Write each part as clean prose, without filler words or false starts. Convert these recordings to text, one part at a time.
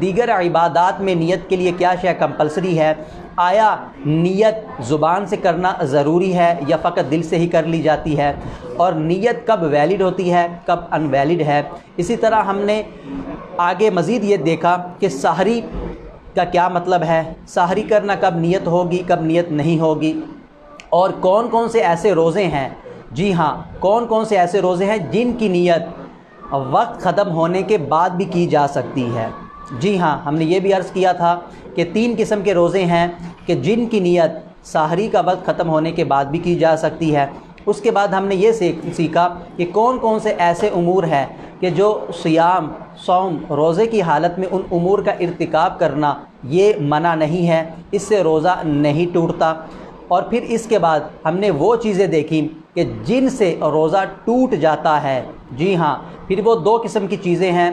دیگر عبادات میں نیت کے لیے کیا شے کمپلسری ہے؟ آیا نیت زبان سے کرنا ضروری ہے یا فقط دل سے ہی کر لی جاتی ہے؟ اور نیت کب ویلڈ ہوتی ہے، کب ان ویلڈ ہے؟ اسی طرح ہم نے آگے مزید یہ دیکھا کہ سحری کا کیا مطلب ہے، سحری کرنا کب نیت ہوگی، کب نیت نہیں ہوگی، اور کون کون سے ایسے روزے ہیں، جی ہاں کون کون سے ایسے روزے ہیں جن کی نیت وقت ختم ہونے کے بعد بھی کی جا سکتی ہے۔ جی ہاں ہم نے یہ بھی عرض کیا تھا کہ 3 قسم کے روزے ہیں کہ جن کی نیت سحری کا وقت ختم ہونے کے بعد بھی کی جا سکتی ہے۔ اس کے بعد ہم نے یہ سیکھا کہ کون کون سے ایسے امور ہیں کہ جو صیام، صوم، روزے کی حالت میں ان امور کا ارتکاب کرنا یہ منع نہیں ہے، اس سے روزہ نہیں ٹوٹتا۔ اور پھر اس کے بعد ہم نے وہ چیزیں دیکھی کہ جن سے روزہ ٹوٹ جاتا ہے۔ جی ہاں پھر وہ 2 قسم کی چیزیں ہیں،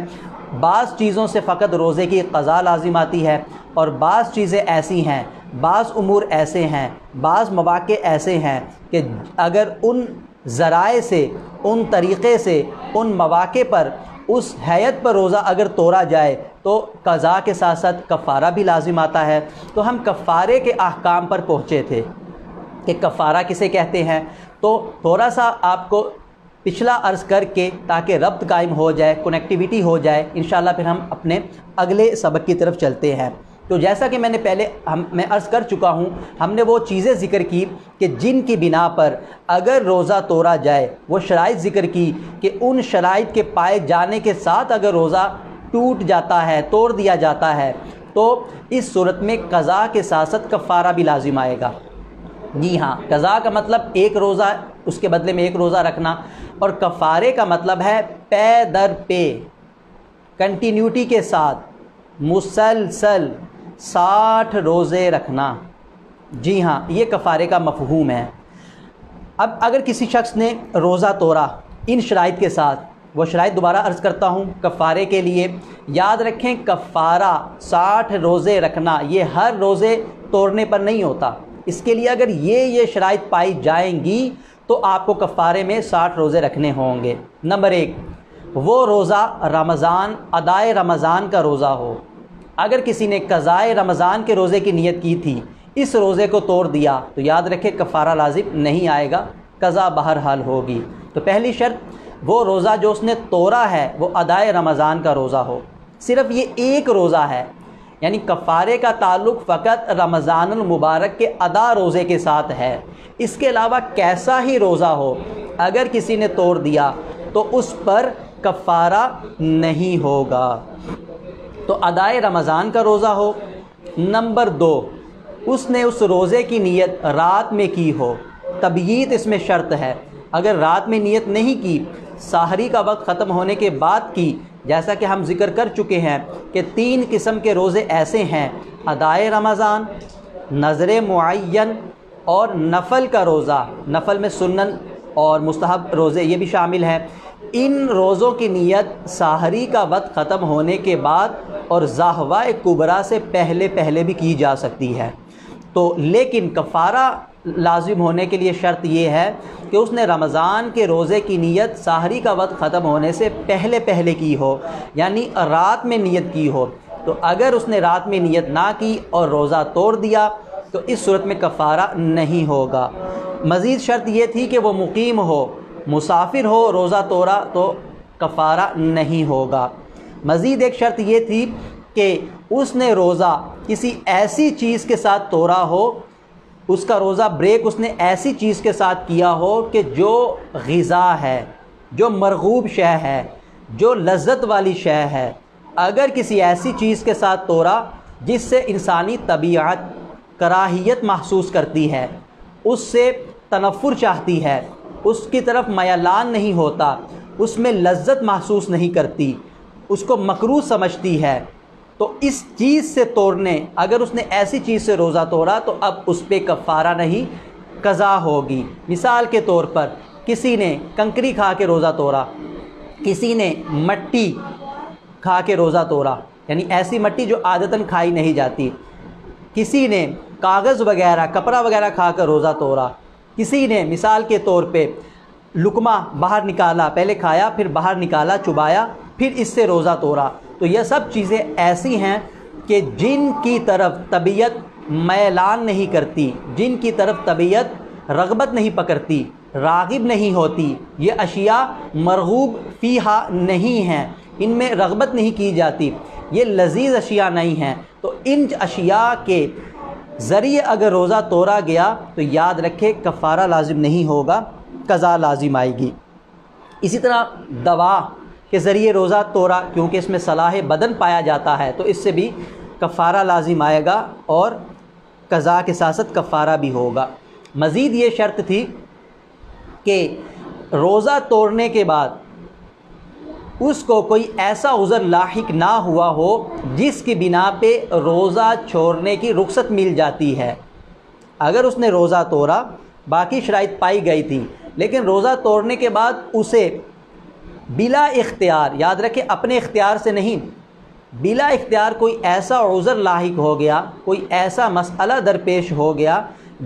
بعض چیزوں سے فقط روزے کی قضا لازم آتی ہے، اور بعض چیزیں ایسی ہیں، بعض امور ایسے ہیں، بعض مواقع ایسے ہیں کہ اگر ان ذرائع سے، ان طریقے سے، ان مواقع پر، اس حیت پر روزہ اگر توڑا جائے تو قضا کے ساتھ ساتھ کفارہ بھی لازم آتا ہے۔ تو ہم کفارے کے احکام پر پہنچے تھے کہ کفارہ کسے کہتے ہیں، تو تھوڑا سا آپ کو پچھلا عرض کر کے تاکہ ربط قائم ہو جائے، کنیکٹیویٹی ہو جائے، انشاءاللہ پھر ہم اپنے اگلے سبق کی طرف چلتے ہیں۔ تو جیسا کہ میں نے پہلے میں عرض کر چکا ہوں، ہم نے وہ چیزیں ذکر کی کہ جن کی بنا پر اگر روزہ توڑا جائے، وہ شرائط ذکر کی کہ ان شرائط کے پائے جانے کے ساتھ اگر روزہ ٹوٹ جاتا ہے، توڑ دیا جاتا ہے، تو اس صورت میں قضا کے ساتھ ساتھ کفارہ بھی لازم آئے گا۔ جی ہاں قضا کا مطلب ایک روزہ، اس کے بدلے میں ایک روزہ رکھنا، اور کفارے کا مطلب ہے پے در پے، کنٹینیوٹی کے ساتھ مسلسل 60 روزے رکھنا۔ جی ہاں یہ کفارے کا مفہوم ہے۔ اب اگر کسی شخص نے روزہ توڑا ان شرائط کے ساتھ، وہ شرائط دوبارہ عرض کرتا ہوں کفارے کے لیے، یاد رکھیں کفارہ 60 روزے رکھنا یہ ہر روزے توڑنے پر نہیں ہوتا، اس کے لیے اگر یہ شرائط پائی جائیں گی تو آپ کو کفارے میں 60 روزے رکھنے ہوں گے۔ نمبر 1، وہ روزہ رمضان، ادائے رمضان کا روزہ ہو۔ اگر کسی نے قضائے رمضان کے روزے کی نیت کی تھی، اس روزے کو توڑ دیا تو یاد رکھے کفارہ لازم نہیں آئے گا، قضا بہرحال ہوگی۔ تو پہلی شرط وہ روزہ جو اس نے توڑا ہے وہ ادائے رمضان کا روزہ ہو، صرف یہ ایک روزہ ہے، یعنی کفارے کا تعلق فقط رمضان المبارک کے ادا روزے کے ساتھ ہے۔ اس کے علاوہ کیسا ہی روزہ ہو اگر کسی نے توڑ دیا تو اس پر کفارہ نہیں ہوگا۔ تو ادائے رمضان کا روزہ ہو۔ نمبر 2، اس نے اس روزے کی نیت رات میں کی ہو، تبییت اس میں شرط ہے۔ اگر رات میں نیت نہیں کی، سحری کا وقت ختم ہونے کے بعد کی، جیسا کہ ہم ذکر کر چکے ہیں کہ 3 قسم کے روزے ایسے ہیں، ادائے رمضان، نظر معین اور نفل کا روزہ، نفل میں سنن اور مستحب روزے یہ بھی شامل ہیں۔ ان روزوں کی نیت سحری کا وقت ختم ہونے کے بعد اور ظہوہ کبریٰ سے پہلے بھی کی جا سکتی ہے۔ تو لیکن کفارہ لازم ہونے کے لیے شرط یہ ہے کہ اس نے رمضان کے روزے کی نیت سحری کا وقت ختم ہونے سے پہلے کی ہو، یعنی رات میں نیت کی ہو۔ تو اگر اس نے رات میں نیت نہ کی اور روزہ توڑ دیا تو اس صورت میں کفارہ نہیں ہوگا۔ مزید شرط یہ تھی کہ وہ مقیم ہو، مسافر ہو، روزہ توڑا تو کفارہ نہیں ہوگا۔ مزید ایک شرط یہ تھی کہ اس نے روزہ کسی ایسی چیز کے ساتھ توڑا ہو، اس کا روزہ بریک اس نے ایسی چیز کے ساتھ کیا ہو کہ جو غذا ہے، جو مرغوب شے ہے، جو لذت والی شے ہے۔ اگر کسی ایسی چیز کے ساتھ توڑا جس سے انسانی طبیعت کراہیت محسوس کرتی ہے، اس سے تنفر چاہتی ہے، اس کی طرف میلان نہیں ہوتا، اس میں لذت محسوس نہیں کرتی، اس کو مکروہ سمجھتی ہے، تو اس چیز سے توڑنے، اگر اس نے ایسی چیز سے روزہ توڑا تو اب اس پہ کفارہ نہیں، قضا ہوگی۔ مثال کے طور پر کسی نے کنکری کھا کے روزہ توڑا، کسی نے مٹی کھا کے روزہ توڑا، یعنی ایسی مٹی جو عادتاً کھائی نہیں جاتی، کسی نے کاغذ وغیرہ، کپڑا وغیرہ کھا کر روزہ توڑا، کسی نے مثال کے طور پہ لقمہ باہر نکالا، پہلے کھایا پھر باہر نکالا، چبایا، پھر اس سے روزہ توڑا، تو یہ سب چیزیں ایسی ہیں کہ جن کی طرف طبیعت میلان نہیں کرتی، جن کی طرف طبیعت رغبت نہیں پکڑتی، راغب نہیں ہوتی، یہ اشیاء مرغوب فیہا نہیں ہیں، ان میں رغبت نہیں کی جاتی، یہ لذیذ اشیاء نہیں ہیں، تو ان اشیاء کے ذریعے اگر روزہ توڑا گیا تو یاد رکھے کفارہ لازم نہیں ہوگا، قضا لازم آئے گی۔ اسی طرح دوا کے ذریعے روزہ توڑا، کیونکہ اس میں صلاح بدن پایا جاتا ہے، تو اس سے بھی کفارہ لازم آئے گا اور قضا کے ساتھ ساتھ کفارہ بھی ہوگا۔ مزید یہ شرط تھی کہ روزہ توڑنے کے بعد اس کو کوئی ایسا عذر لاحق نہ ہوا ہو جس کی بنا پہ روزہ چھوڑنے کی رخصت مل جاتی ہے۔ اگر اس نے روزہ توڑا، باقی شرائط پائی گئی تھی، لیکن روزہ توڑنے کے بعد اسے بلا اختیار، یاد رکھیں اپنے اختیار سے نہیں، بلا اختیار کوئی ایسا عذر لاحق ہو گیا، کوئی ایسا مسئلہ درپیش ہو گیا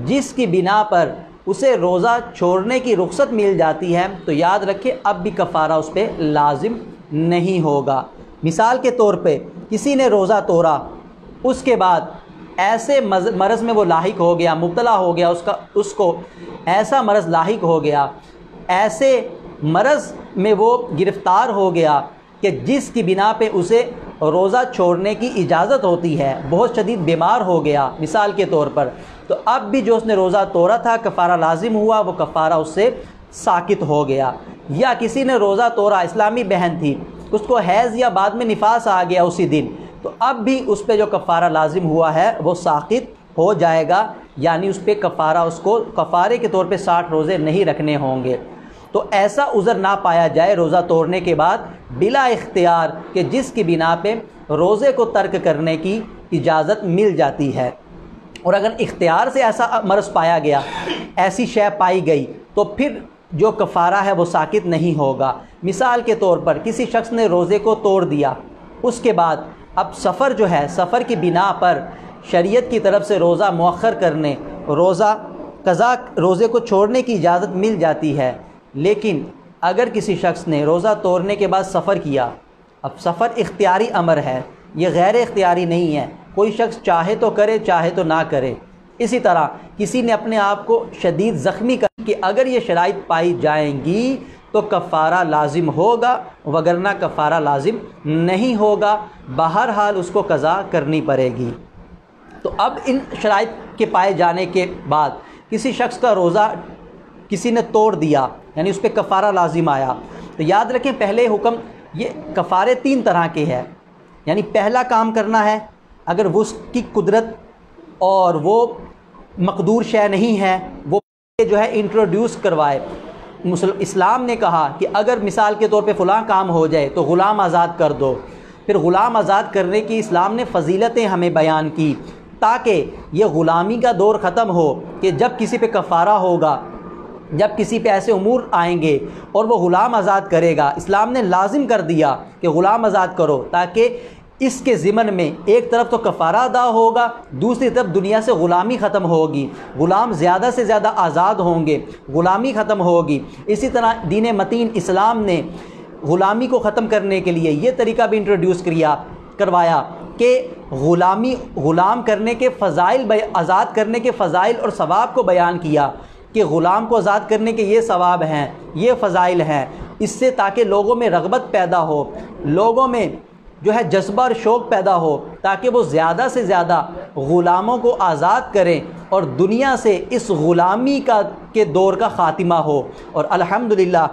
جس کی بنا پر اسے روزہ چھوڑنے کی رخصت مل جاتی ہے، تو یاد رکھیں اب بھی کفارہ اس پہ لازم نہیں ہوگا۔ مثال کے طور پہ کسی نے روزہ توڑا، اس کے بعد ایسے مرض میں وہ لاحق ہو گیا، مبتلا ہو گیا، اس کو ایسا مرض لاحق ہو گیا، ایسے مرض میں وہ گرفتار ہو گیا کہ جس کی بنا پہ اسے روزہ چھوڑنے کی اجازت ہوتی ہے، بہت شدید بیمار ہو گیا مثال کے طور پر، تو اب بھی جو اس نے روزہ توڑا تھا کفارہ لازم ہوا، وہ کفارہ اس سے ساقط ہو گیا۔ یا کسی نے روزہ توڑا، اسلامی بہن تھی، اس کو حیض یا بعد میں نفاس آ گیا اسی دن، تو اب بھی اس پہ جو کفارہ لازم ہوا ہے وہ ساقط ہو جائے گا، یعنی اس پہ کفارہ، اس کو کفارے کے طور پہ 60 روزے نہیں رکھنے ہوں گے۔ تو ایسا عذر نہ پایا جائے روزہ توڑنے کے بعد بلا اختیار کہ جس کی بنا پہ روزے کو ترک کرنے کی اجازت مل جاتی ہے، اور اگر اختیار سے ایسا مرض پایا گیا، ایسی شے پائی گئی، تو پھر جو کفارہ ہے وہ ساقط نہیں ہوگا۔ مثال کے طور پر کسی شخص نے روزے کو توڑ دیا، اس کے بعد اب سفر جو ہے، سفر کی بنا پر شریعت کی طرف سے روزہ مؤخر کرنے، روزے کو چھوڑنے کی اجازت مل جاتی ہے، لیکن اگر کسی شخص نے روزہ توڑنے کے بعد سفر کیا، اب سفر اختیاری امر ہے، یہ غیر اختیاری نہیں ہے، کوئی شخص چاہے تو کرے چاہے تو نہ کرے۔ اسی طرح کسی نے اپنے آپ کو شدید زخمی کر کہ اگر یہ شرائط پائی جائیں گی تو کفارہ لازم ہوگا، وگرنہ کفارہ لازم نہیں ہوگا، بہرحال اس کو قضا کرنی پڑے گی۔ تو اب ان شرائط کے پائے جانے کے بعد کسی شخص کا روزہ کسی نے توڑ دیا، یعنی اس پہ کفارہ لازم آیا، تو یاد رکھیں پہلے حکم، یہ کفارے 3 طرح کے ہیں، یعنی پہلا کام کرنا ہے، اگر وہ اس کی قدرت اور وہ مقدور شے نہیں ہے، وہ جو ہے انٹروڈیوس کروائے۔ اسلام نے کہا کہ اگر مثال کے طور پہ فلاں کام ہو جائے تو غلام آزاد کر دو، پھر غلام آزاد کرنے کی اسلام نے فضیلتیں ہمیں بیان کی، تاکہ یہ غلامی کا دور ختم ہو کہ جب کسی پہ کفارہ ہوگا، جب کسی پہ ایسے امور آئیں گے اور وہ غلام آزاد کرے گا، اسلام نے لازم کر دیا کہ غلام آزاد کرو، تاکہ اس کے ضمن میں ایک طرف تو کفارہ ادا ہوگا، دوسری طرف دنیا سے غلامی ختم ہوگی، غلام زیادہ سے زیادہ آزاد ہوں گے، غلامی ختم ہوگی۔ اسی طرح دین متین اسلام نے غلامی کو ختم کرنے کے لیے یہ طریقہ بھی انٹروڈیوس کروایا کہ غلام کرنے کے فضائل، آزاد کرنے کے فضائل اور ثواب کو بیان کیا کہ غلام کو آزاد کرنے کے یہ ثواب ہیں، یہ فضائل ہیں، اس سے تاکہ لوگوں میں رغبت پیدا ہو، لوگوں میں جو ہے جذبہ اور شوق پیدا ہو، تاکہ وہ زیادہ سے زیادہ غلاموں کو آزاد کریں اور دنیا سے اس غلامی کے دور کا خاتمہ ہو۔ اور الحمدللہ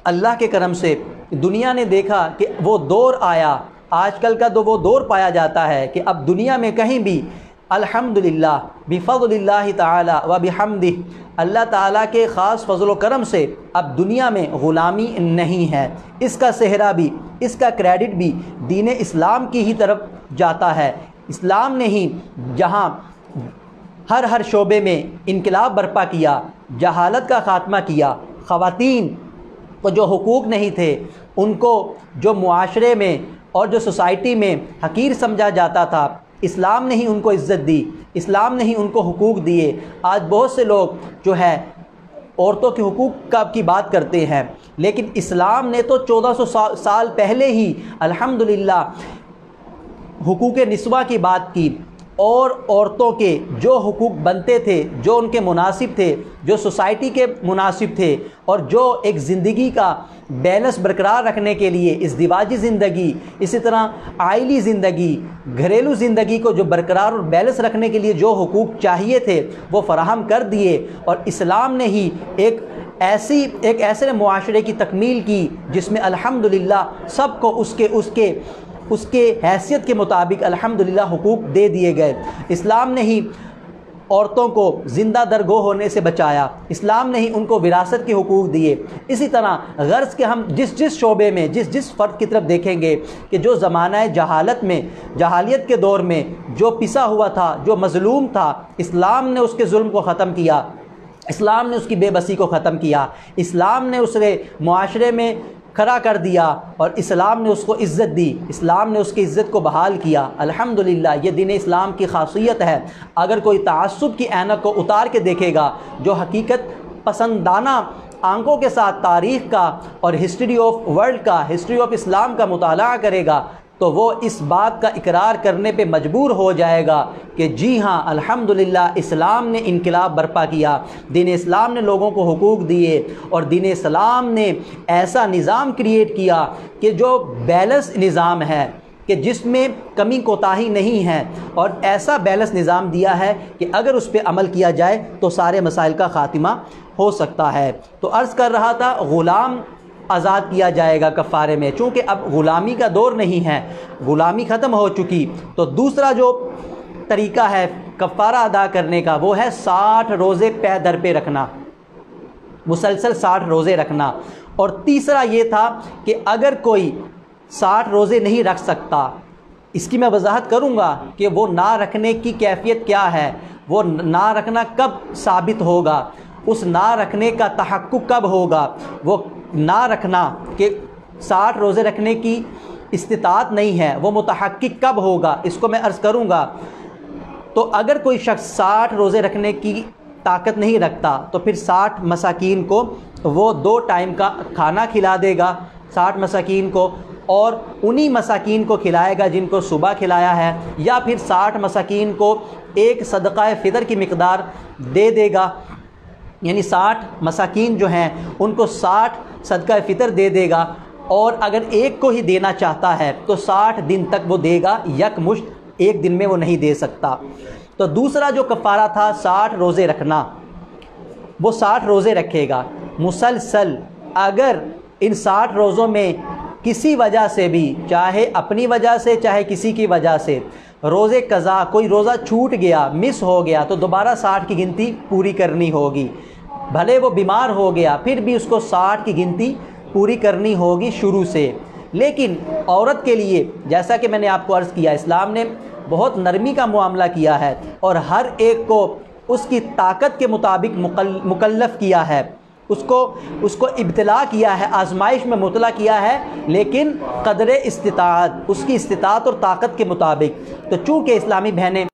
اللہ کے کرم سے دنیا نے دیکھا کہ وہ دور آیا، آج کل کا تو وہ دور پایا جاتا ہے کہ اب دنیا میں کہیں بھی الحمدللہ بفضل اللہ تعالی و بحمدہ، اللہ تعالیٰ کے خاص فضل و کرم سے اب دنیا میں غلامی نہیں ہے۔ اس کا صحرا بھی، اس کا کریڈٹ بھی دین اسلام کی ہی طرف جاتا ہے۔ اسلام نے ہی جہاں ہر شعبے میں انقلاب برپا کیا، جہالت کا خاتمہ کیا، خواتین کو جو حقوق نہیں تھے ان کو جو معاشرے میں اور جو سوسائٹی میں حقیر سمجھا جاتا تھا، اسلام نے ہی ان کو عزت دی، اسلام نے ہی ان کو حقوق دیے۔ آج بہت سے لوگ جو ہے عورتوں کے حقوق کی بات کرتے ہیں، لیکن اسلام نے تو 1400 سال پہلے ہی الحمدللہ حقوق نسواں کی بات کی، اور عورتوں کے جو حقوق بنتے تھے، جو ان کے مناسب تھے، جو سوسائٹی کے مناسب تھے، اور جو ایک زندگی کا بیلنس برقرار رکھنے کے لیے ازدواجی زندگی، اسی طرح عائلی زندگی، گھریلو زندگی کو جو برقرار اور بیلنس رکھنے کے لیے جو حقوق چاہیے تھے وہ فراہم کر دیے، اور اسلام نے ہی ایک ایسے معاشرے کی تکمیل کی جس میں الحمدللہ سب کو اس کے حیثیت کے مطابق الحمدللہ حقوق دے دیے گئے۔ اسلام نے ہی عورتوں کو زندہ درگو ہونے سے بچایا، اسلام نے ہی ان کو وراثت کے حقوق دیے۔ اسی طرح غرض کہ ہم جس شعبے میں جس فرد کی طرف دیکھیں گے کہ جو زمانہ جہالیت کے دور میں جو پسا ہوا تھا، جو مظلوم تھا، اسلام نے اس کے ظلم کو ختم کیا، اسلام نے اس کی بے بسی کو ختم کیا، اسلام نے اسے معاشرے میں کھڑا کر دیا، اور اسلام نے اس کو عزت دی، اسلام نے اس کی عزت کو بحال کیا۔ الحمدللہ یہ دین اسلام کی خاصیت ہے۔ اگر کوئی تعصب کی اینک کو اتار کے دیکھے گا، جو حقیقت پسندانہ آنکھوں کے ساتھ تاریخ کا اور ہسٹری آف ورلڈ کا، ہسٹری آف اسلام کا مطالعہ کرے گا، تو وہ اس بات کا اقرار کرنے پہ مجبور ہو جائے گا کہ جی ہاں الحمدللہ اسلام نے انقلاب برپا کیا، دین اسلام نے لوگوں کو حقوق دیے، اور دین اسلام نے ایسا نظام کریٹ کیا کہ جو بیلنس نظام ہے، کہ جس میں کمی کوتاہی نہیں ہے، اور ایسا بیلنس نظام دیا ہے کہ اگر اس پہ عمل کیا جائے تو سارے مسائل کا خاتمہ ہو سکتا ہے۔ تو عرض کر رہا تھا غلام آزاد کیا جائے گا کفارے میں، چونکہ اب غلامی کا دور نہیں ہے، غلامی ختم ہو چکی۔ تو دوسرا جو طریقہ ہے کفارہ ادا کرنے کا وہ ہے 60 روزے پے در پہ رکھنا، مسلسل 60 روزے رکھنا۔ اور تیسرا یہ تھا کہ اگر کوئی 60 روزے نہیں رکھ سکتا، اس کی میں وضاحت کروں گا کہ وہ نہ رکھنے کی کیفیت کیا ہے، وہ نہ رکھنا کب ثابت ہوگا، اس نہ رکھنے کا تحقق کب ہوگا، وہ نہ رکھنا کہ 60 روزے رکھنے کی استطاعت نہیں ہے وہ متحقق کب ہوگا، اس کو میں عرض کروں گا۔ تو اگر کوئی شخص 60 روزے رکھنے کی طاقت نہیں رکھتا تو پھر 60 مساکین کو وہ 2 ٹائم کا کھانا کھلا دے گا 60 مساکین کو، اور انہی مساکین کو کھلائے گا جن کو صبح کھلایا ہے، یا پھر 60 مساکین کو ایک صدقہ فطر کی مقدار دے دے گا، یعنی 60 مساکین جو ہیں ان کو 60 صدقہ فطر دے دے گا، اور اگر ایک کو ہی دینا چاہتا ہے تو 60 دن تک وہ دے گا، یک مشت ایک دن میں وہ نہیں دے سکتا۔ تو دوسرا جو کفارہ تھا 60 روزے رکھنا، وہ 60 روزے رکھے گا مسلسل۔ اگر ان 60 روزوں میں کسی وجہ سے بھی، چاہے اپنی وجہ سے چاہے کسی کی وجہ سے، روزے قضا، کوئی روزہ چھوٹ گیا، مس ہو گیا، تو دوبارہ 60 کی گنتی پوری کرنی ہوگی۔ بھلے وہ بیمار ہو گیا پھر بھی اس کو 60 کی گنتی پوری کرنی ہوگی شروع سے۔ لیکن عورت کے لیے جیسا کہ میں نے آپ کو عرض کیا، اسلام نے بہت نرمی کا معاملہ کیا ہے، اور ہر ایک کو اس کی طاقت کے مطابق مکلف کیا ہے، اس کو ابتلا کیا ہے، آزمائش میں مبتلا کیا ہے، لیکن قدر استطاعت، اس کی استطاعت اور طاقت کے مطابق۔ تو چونکہ اسلامی بہنیں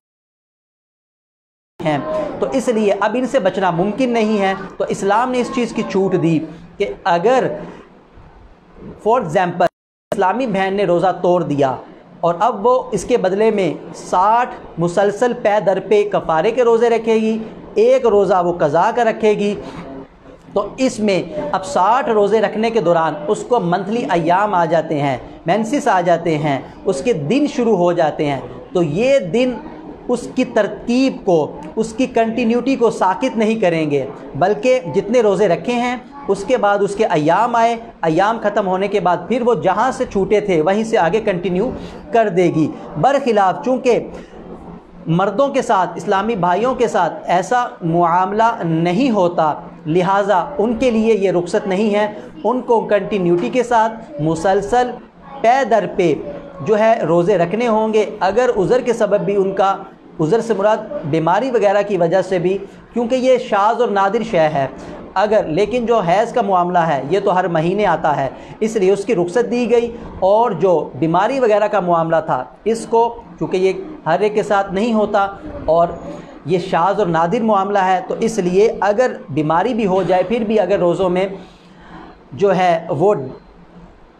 ہیں تو اس لیے اب ان سے بچنا ممکن نہیں ہے، تو اسلام نے اس چیز کی چھوٹ دی کہ اگر فار ایگزامپل اسلامی بہن نے روزہ توڑ دیا اور اب وہ اس کے بدلے میں 60 مسلسل پے در پہ کفارے کے روزے رکھے گی، ایک روزہ وہ قضا کا رکھے گی، تو اس میں اب 60 روزے رکھنے کے دوران اس کو منتھلی ایام آ جاتے ہیں، مینسس آ جاتے ہیں، اس کے دن شروع ہو جاتے ہیں، تو یہ دن اس کی ترتیب کو، اس کی کنٹینیوٹی کو ساکت نہیں کریں گے، بلکہ جتنے روزے رکھے ہیں اس کے بعد اس کے ایام آئے، ایام ختم ہونے کے بعد پھر وہ جہاں سے چھوٹے تھے وہیں سے آگے کنٹینیو کر دے گی۔ برخلاف چونکہ مردوں کے ساتھ، اسلامی بھائیوں کے ساتھ ایسا معاملہ نہیں ہوتا، لہٰذا ان کے لیے یہ رخصت نہیں ہے، ان کو کنٹینیوٹی کے ساتھ مسلسل پے در پہ جو ہے روزے رکھنے ہوں گے۔ اگر عذر کے سبب بھی ان کا، عذر سے مراد بیماری وغیرہ کی وجہ سے بھی، کیونکہ یہ شاذ اور نادر شے ہے، لیکن جو حیض کا معاملہ ہے یہ تو ہر مہینے آتا ہے، اس لیے اس کی رخصت دی گئی، اور جو بیماری وغیرہ کا معاملہ تھا اس کو، چونکہ یہ ہر ایک کے ساتھ نہیں ہوتا، اور یہ شاذ اور نادر معاملہ ہے، تو اس لیے اگر بیماری بھی ہو جائے پھر بھی اگر روزوں میں جو ہے وہ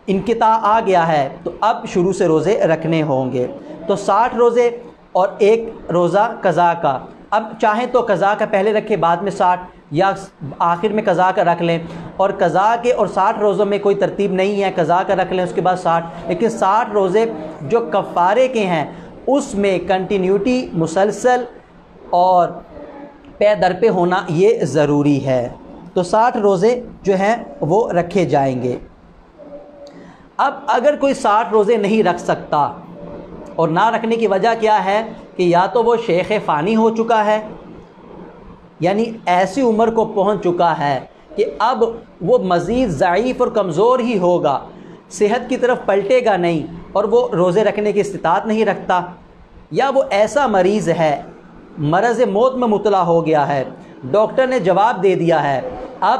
انقطاع آ گیا ہے تو اب شروع سے روزے رکھنے ہوں گے۔ تو 60 روزے اور ایک روزہ قضا کا، اب چاہیں تو قضا کا پہلے رکھے بعد میں 60، یا آخر میں قضا کا رکھ لیں، اور قضا کے اور 60 روزوں میں کوئی ترتیب نہیں ہے، قضا کا رکھ لیں اس کے بعد 60، لیکن 60 روزے جو کفارے کے ہیں اس میں کنٹینیوٹی مسلسل اور پے در پہ ہونا یہ ضروری ہے۔ تو 60 روزے جو ہیں وہ رکھے جائیں گے۔ اب اگر کوئی 60 روزے نہیں رکھ سکتا، اور نہ رکھنے کی وجہ کیا ہے کہ یا تو وہ شیخ فانی ہو چکا ہے، یعنی ایسی عمر کو پہنچ چکا ہے کہ اب وہ مزید ضعیف اور کمزور ہی ہوگا، صحت کی طرف پلٹے گا نہیں اور وہ روزے رکھنے کی استطاعت نہیں رکھتا، یا وہ ایسا مریض ہے مرض موت میں مبتلا ہو گیا ہے، ڈاکٹر نے جواب دے دیا ہے، اب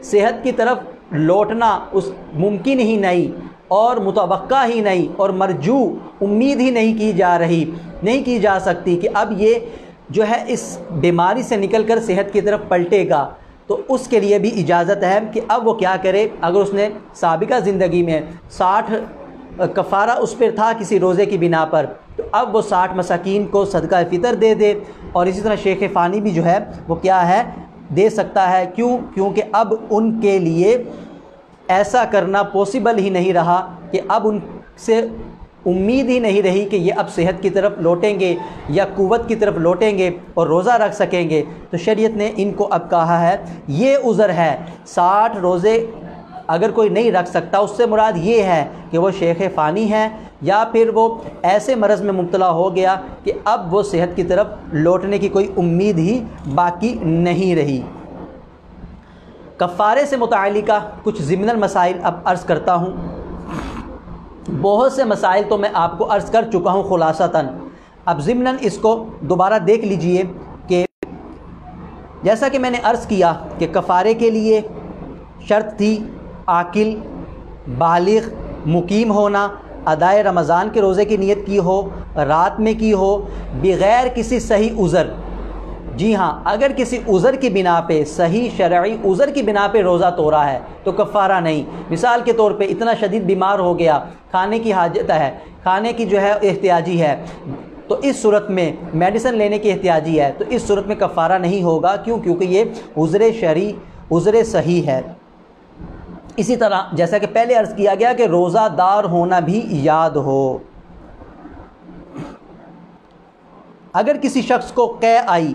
صحت کی طرف لوٹنا اس ممکن ہی نہیں اور متوقع ہی نہیں اور مرجو امید ہی نہیں کی جا سکتی کہ اب یہ جو ہے اس بیماری سے نکل کر صحت کی طرف پلٹے گا، تو اس کے لیے بھی اجازت ہے کہ اب وہ کیا کرے۔ اگر اس نے سابقہ زندگی میں 60 کفارہ اس پر تھا کسی روزے کی بنا پر، تو اب وہ 60 مساکین کو صدقہ فطر دے دے، اور اسی طرح شیخ فانی بھی جو ہے وہ کیا ہے دے سکتا ہے۔ کیونکہ اب ان کے لیے ایسا کرنا پاسبل ہی نہیں رہا، کہ اب ان سے امید ہی نہیں رہی کہ یہ اب صحت کی طرف لوٹیں گے یا قوت کی طرف لوٹیں گے اور روزہ رکھ سکیں گے، تو شریعت نے ان کو اب کہا ہے یہ عذر ہے۔ 60 روزے اگر کوئی نہیں رکھ سکتا، اس سے مراد یہ ہے کہ وہ شیخ فانی ہے یا پھر وہ ایسے مرض میں مبتلا ہو گیا کہ اب وہ صحت کی طرف لوٹنے کی کوئی امید ہی باقی نہیں رہی۔ کفارے سے متعلقہ کچھ ضمن مسائل اب عرض کرتا ہوں۔ بہت سے مسائل تو میں آپ کو عرض کر چکا ہوں خلاصتاً، اب ضمن اس کو دوبارہ دیکھ لیجئے کہ جیسا کہ میں نے عرض کیا کہ کفارے کے لیے شرط تھی عاقل، بالغ، مقیم ہونا، ادائے رمضان کے روزے کی نیت کی ہو، رات میں کی ہو، بغیر کسی صحیح عذر۔ جی ہاں، اگر کسی عذر کی بنا پہ، صحیح شرعی عذر کی بنا پہ روزہ توڑا ہے تو کفارہ نہیں۔ مثال کے طور پہ اتنا شدید بیمار ہو گیا، کھانے کی حاجت ہے، کھانے کی جو ہے احتیاجی ہے، تو اس صورت میں میڈیسن لینے کی احتیاجی ہے، تو اس صورت میں کفارہ نہیں ہوگا۔ کیونکہ یہ عذر شرعی عذر صحیح ہے۔ اسی طرح جیسا کہ پہلے عرض کیا گیا کہ روزہ دار ہونا بھی یاد ہو۔ اگر کسی شخص کو قے آئی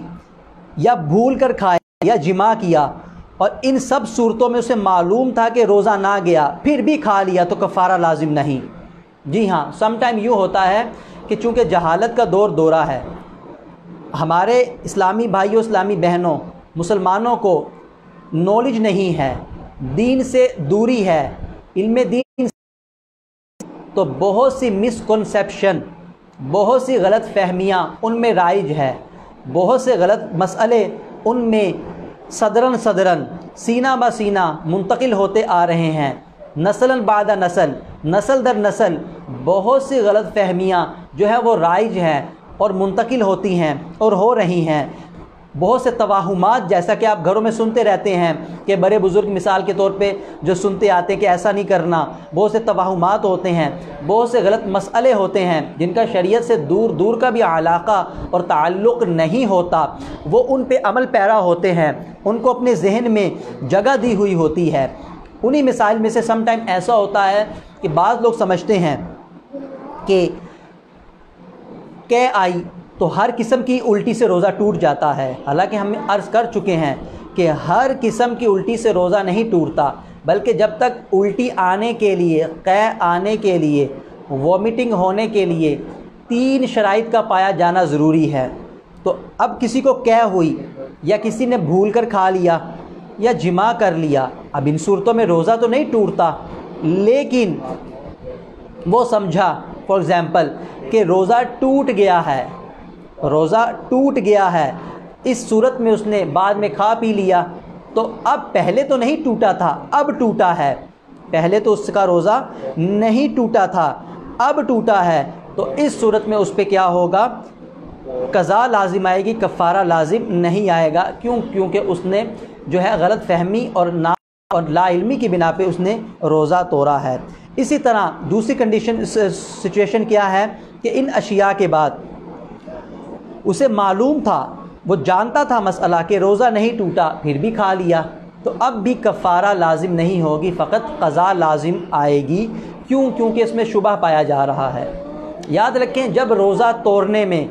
یا بھول کر کھایا یا جماع کیا اور ان سب صورتوں میں اسے معلوم تھا کہ روزہ نہ گیا پھر بھی کھا لیا تو کفارہ لازم نہیں۔ جی ہاں، سم ٹائم یوں ہوتا ہے کہ چونکہ جہالت کا دورہ ہے، ہمارے اسلامی بھائیوں، اسلامی بہنوں، مسلمانوں کو نالج نہیں ہے، دین سے دوری ہے، علم دین، تو بہت سی مسکنسیپشن، بہت سی غلط فہمیاں ان میں رائج ہے، بہت سے غلط مسئلے ان میں صدرن سینہ بہ سینہ منتقل ہوتے آ رہے ہیں، نسلاً بعد نسل، نسل در نسل بہت سی غلط فہمیاں جو ہے وہ رائج ہیں اور منتقل ہوتی ہیں اور ہو رہی ہیں۔ بہت سے توہمات جیسا کہ آپ گھروں میں سنتے رہتے ہیں کہ بڑے بزرگ مثال کے طور پہ جو سنتے آتے ہیں کہ ایسا نہیں کرنا، بہت سے توہمات ہوتے ہیں، بہت سے غلط مسئلے ہوتے ہیں جن کا شریعت سے دور کا بھی علاقہ اور تعلق نہیں ہوتا، وہ ان پہ عمل پیرا ہوتے ہیں، ان کو اپنے ذہن میں جگہ دی ہوئی ہوتی ہے۔ انہی مسائل میں سے سم ٹائم ایسا ہوتا ہے کہ بعض لوگ سمجھتے ہیں کہ آئی تو ہر قسم کی الٹی سے روزہ ٹوٹ جاتا ہے، حالانکہ ہم عرض کر چکے ہیں کہ ہر قسم کی الٹی سے روزہ نہیں ٹوٹتا، بلکہ جب تک الٹی آنے کے لیے، قے آنے کے لیے، وومٹنگ ہونے کے لیے 3 شرائط کا پایا جانا ضروری ہے۔ تو اب کسی کو قے ہوئی یا کسی نے بھول کر کھا لیا یا جماع کر لیا، اب ان صورتوں میں روزہ تو نہیں ٹوٹتا، لیکن وہ سمجھا فار ایگزامپل کہ روزہ ٹوٹ گیا ہے، اس صورت میں اس نے بعد میں کھا پی لیا، تو اب پہلے تو نہیں ٹوٹا تھا، اب ٹوٹا ہے، پہلے تو اس کا روزہ نہیں ٹوٹا تھا، اب ٹوٹا ہے، تو اس صورت میں اس پہ کیا ہوگا؟ قضا لازم آئے گی، کفارہ لازم نہیں آئے گا۔ کیونکہ اس نے جو ہے غلط فہمی اور لا علمی کی بنا پہ اس نے روزہ توڑا ہے۔ اسی طرح دوسری کنڈیشن سچویشن کیا ہے کہ ان اشیاء کے بعد اسے معلوم تھا، وہ جانتا تھا مسئلہ کہ روزہ نہیں ٹوٹا، پھر بھی کھا لیا، تو اب بھی کفارہ لازم نہیں ہوگی، فقط قضا لازم آئے گی۔ کیونکہ اس میں شبہ پایا جا رہا ہے۔ یاد رکھیں، جب روزہ توڑنے میں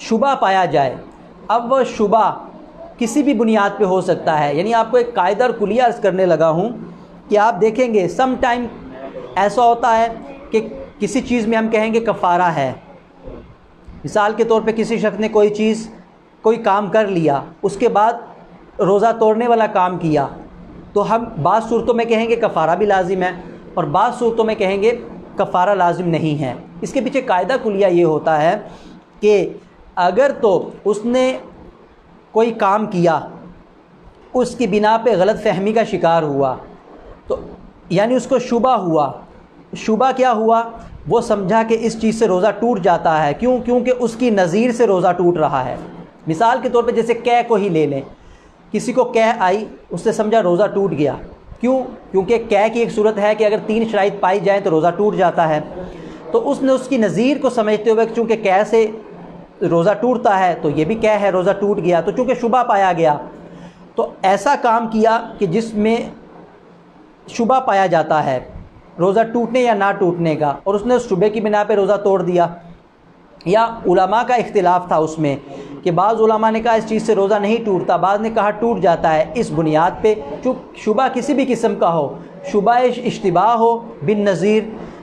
شبہ پایا جائے، اب وہ شبہ کسی بھی بنیاد پہ ہو سکتا ہے۔ یعنی آپ کو ایک قاعدہ اور کلیہ عرض کرنے لگا ہوں کہ آپ دیکھیں گے سم ٹائم ایسا ہوتا ہے کہ کسی چیز میں ہم کہیں گے کفارہ ہے۔ مثال کے طور پہ کسی شخص نے کوئی کام کر لیا، اس کے بعد روزہ توڑنے والا کام کیا، تو ہم بعض صورتوں میں کہیں گے کفارہ بھی لازم ہے اور بعض صورتوں میں کہیں گے کفارہ لازم نہیں ہے۔ اس کے پیچھے قاعدہ کلیہ یہ ہوتا ہے کہ اگر تو اس نے کوئی کام کیا، اس کی بنا پہ غلط فہمی کا شکار ہوا، تو یعنی اس کو شبہ ہوا۔ شبہ کیا ہوا؟ وہ سمجھا کہ اس چیز سے روزہ ٹوٹ جاتا ہے۔ کیونکہ اس کی نظیر سے روزہ ٹوٹ رہا ہے۔ مثال کے طور پہ جیسے قے کو ہی لے لیں، کسی کو قے آئی، اس نے سمجھا روزہ ٹوٹ گیا۔ کیونکہ قے کی ایک صورت ہے کہ اگر 3 شرائط پائی جائیں تو روزہ ٹوٹ جاتا ہے، تو اس نے اس کی نظیر کو سمجھتے ہوئے کہ چونکہ قے سے روزہ ٹوٹتا ہے تو یہ بھی قے ہے، روزہ ٹوٹ گیا، تو چونکہ شبہ پایا گیا تو ایسا کام کیا کہ جس میں شبہ پایا جاتا ہے روزہ ٹوٹنے یا نہ ٹوٹنے کا، اور اس نے اس شبے کی بنا پہ روزہ توڑ دیا۔ یا علماء کا اختلاف تھا اس میں کہ بعض علماء نے کہا اس چیز سے روزہ نہیں ٹوٹتا، بعض نے کہا ٹوٹ جاتا ہے۔ اس بنیاد پہ شبہ کسی بھی قسم کا ہو، شبہ اشتباہ ہو بن نظیر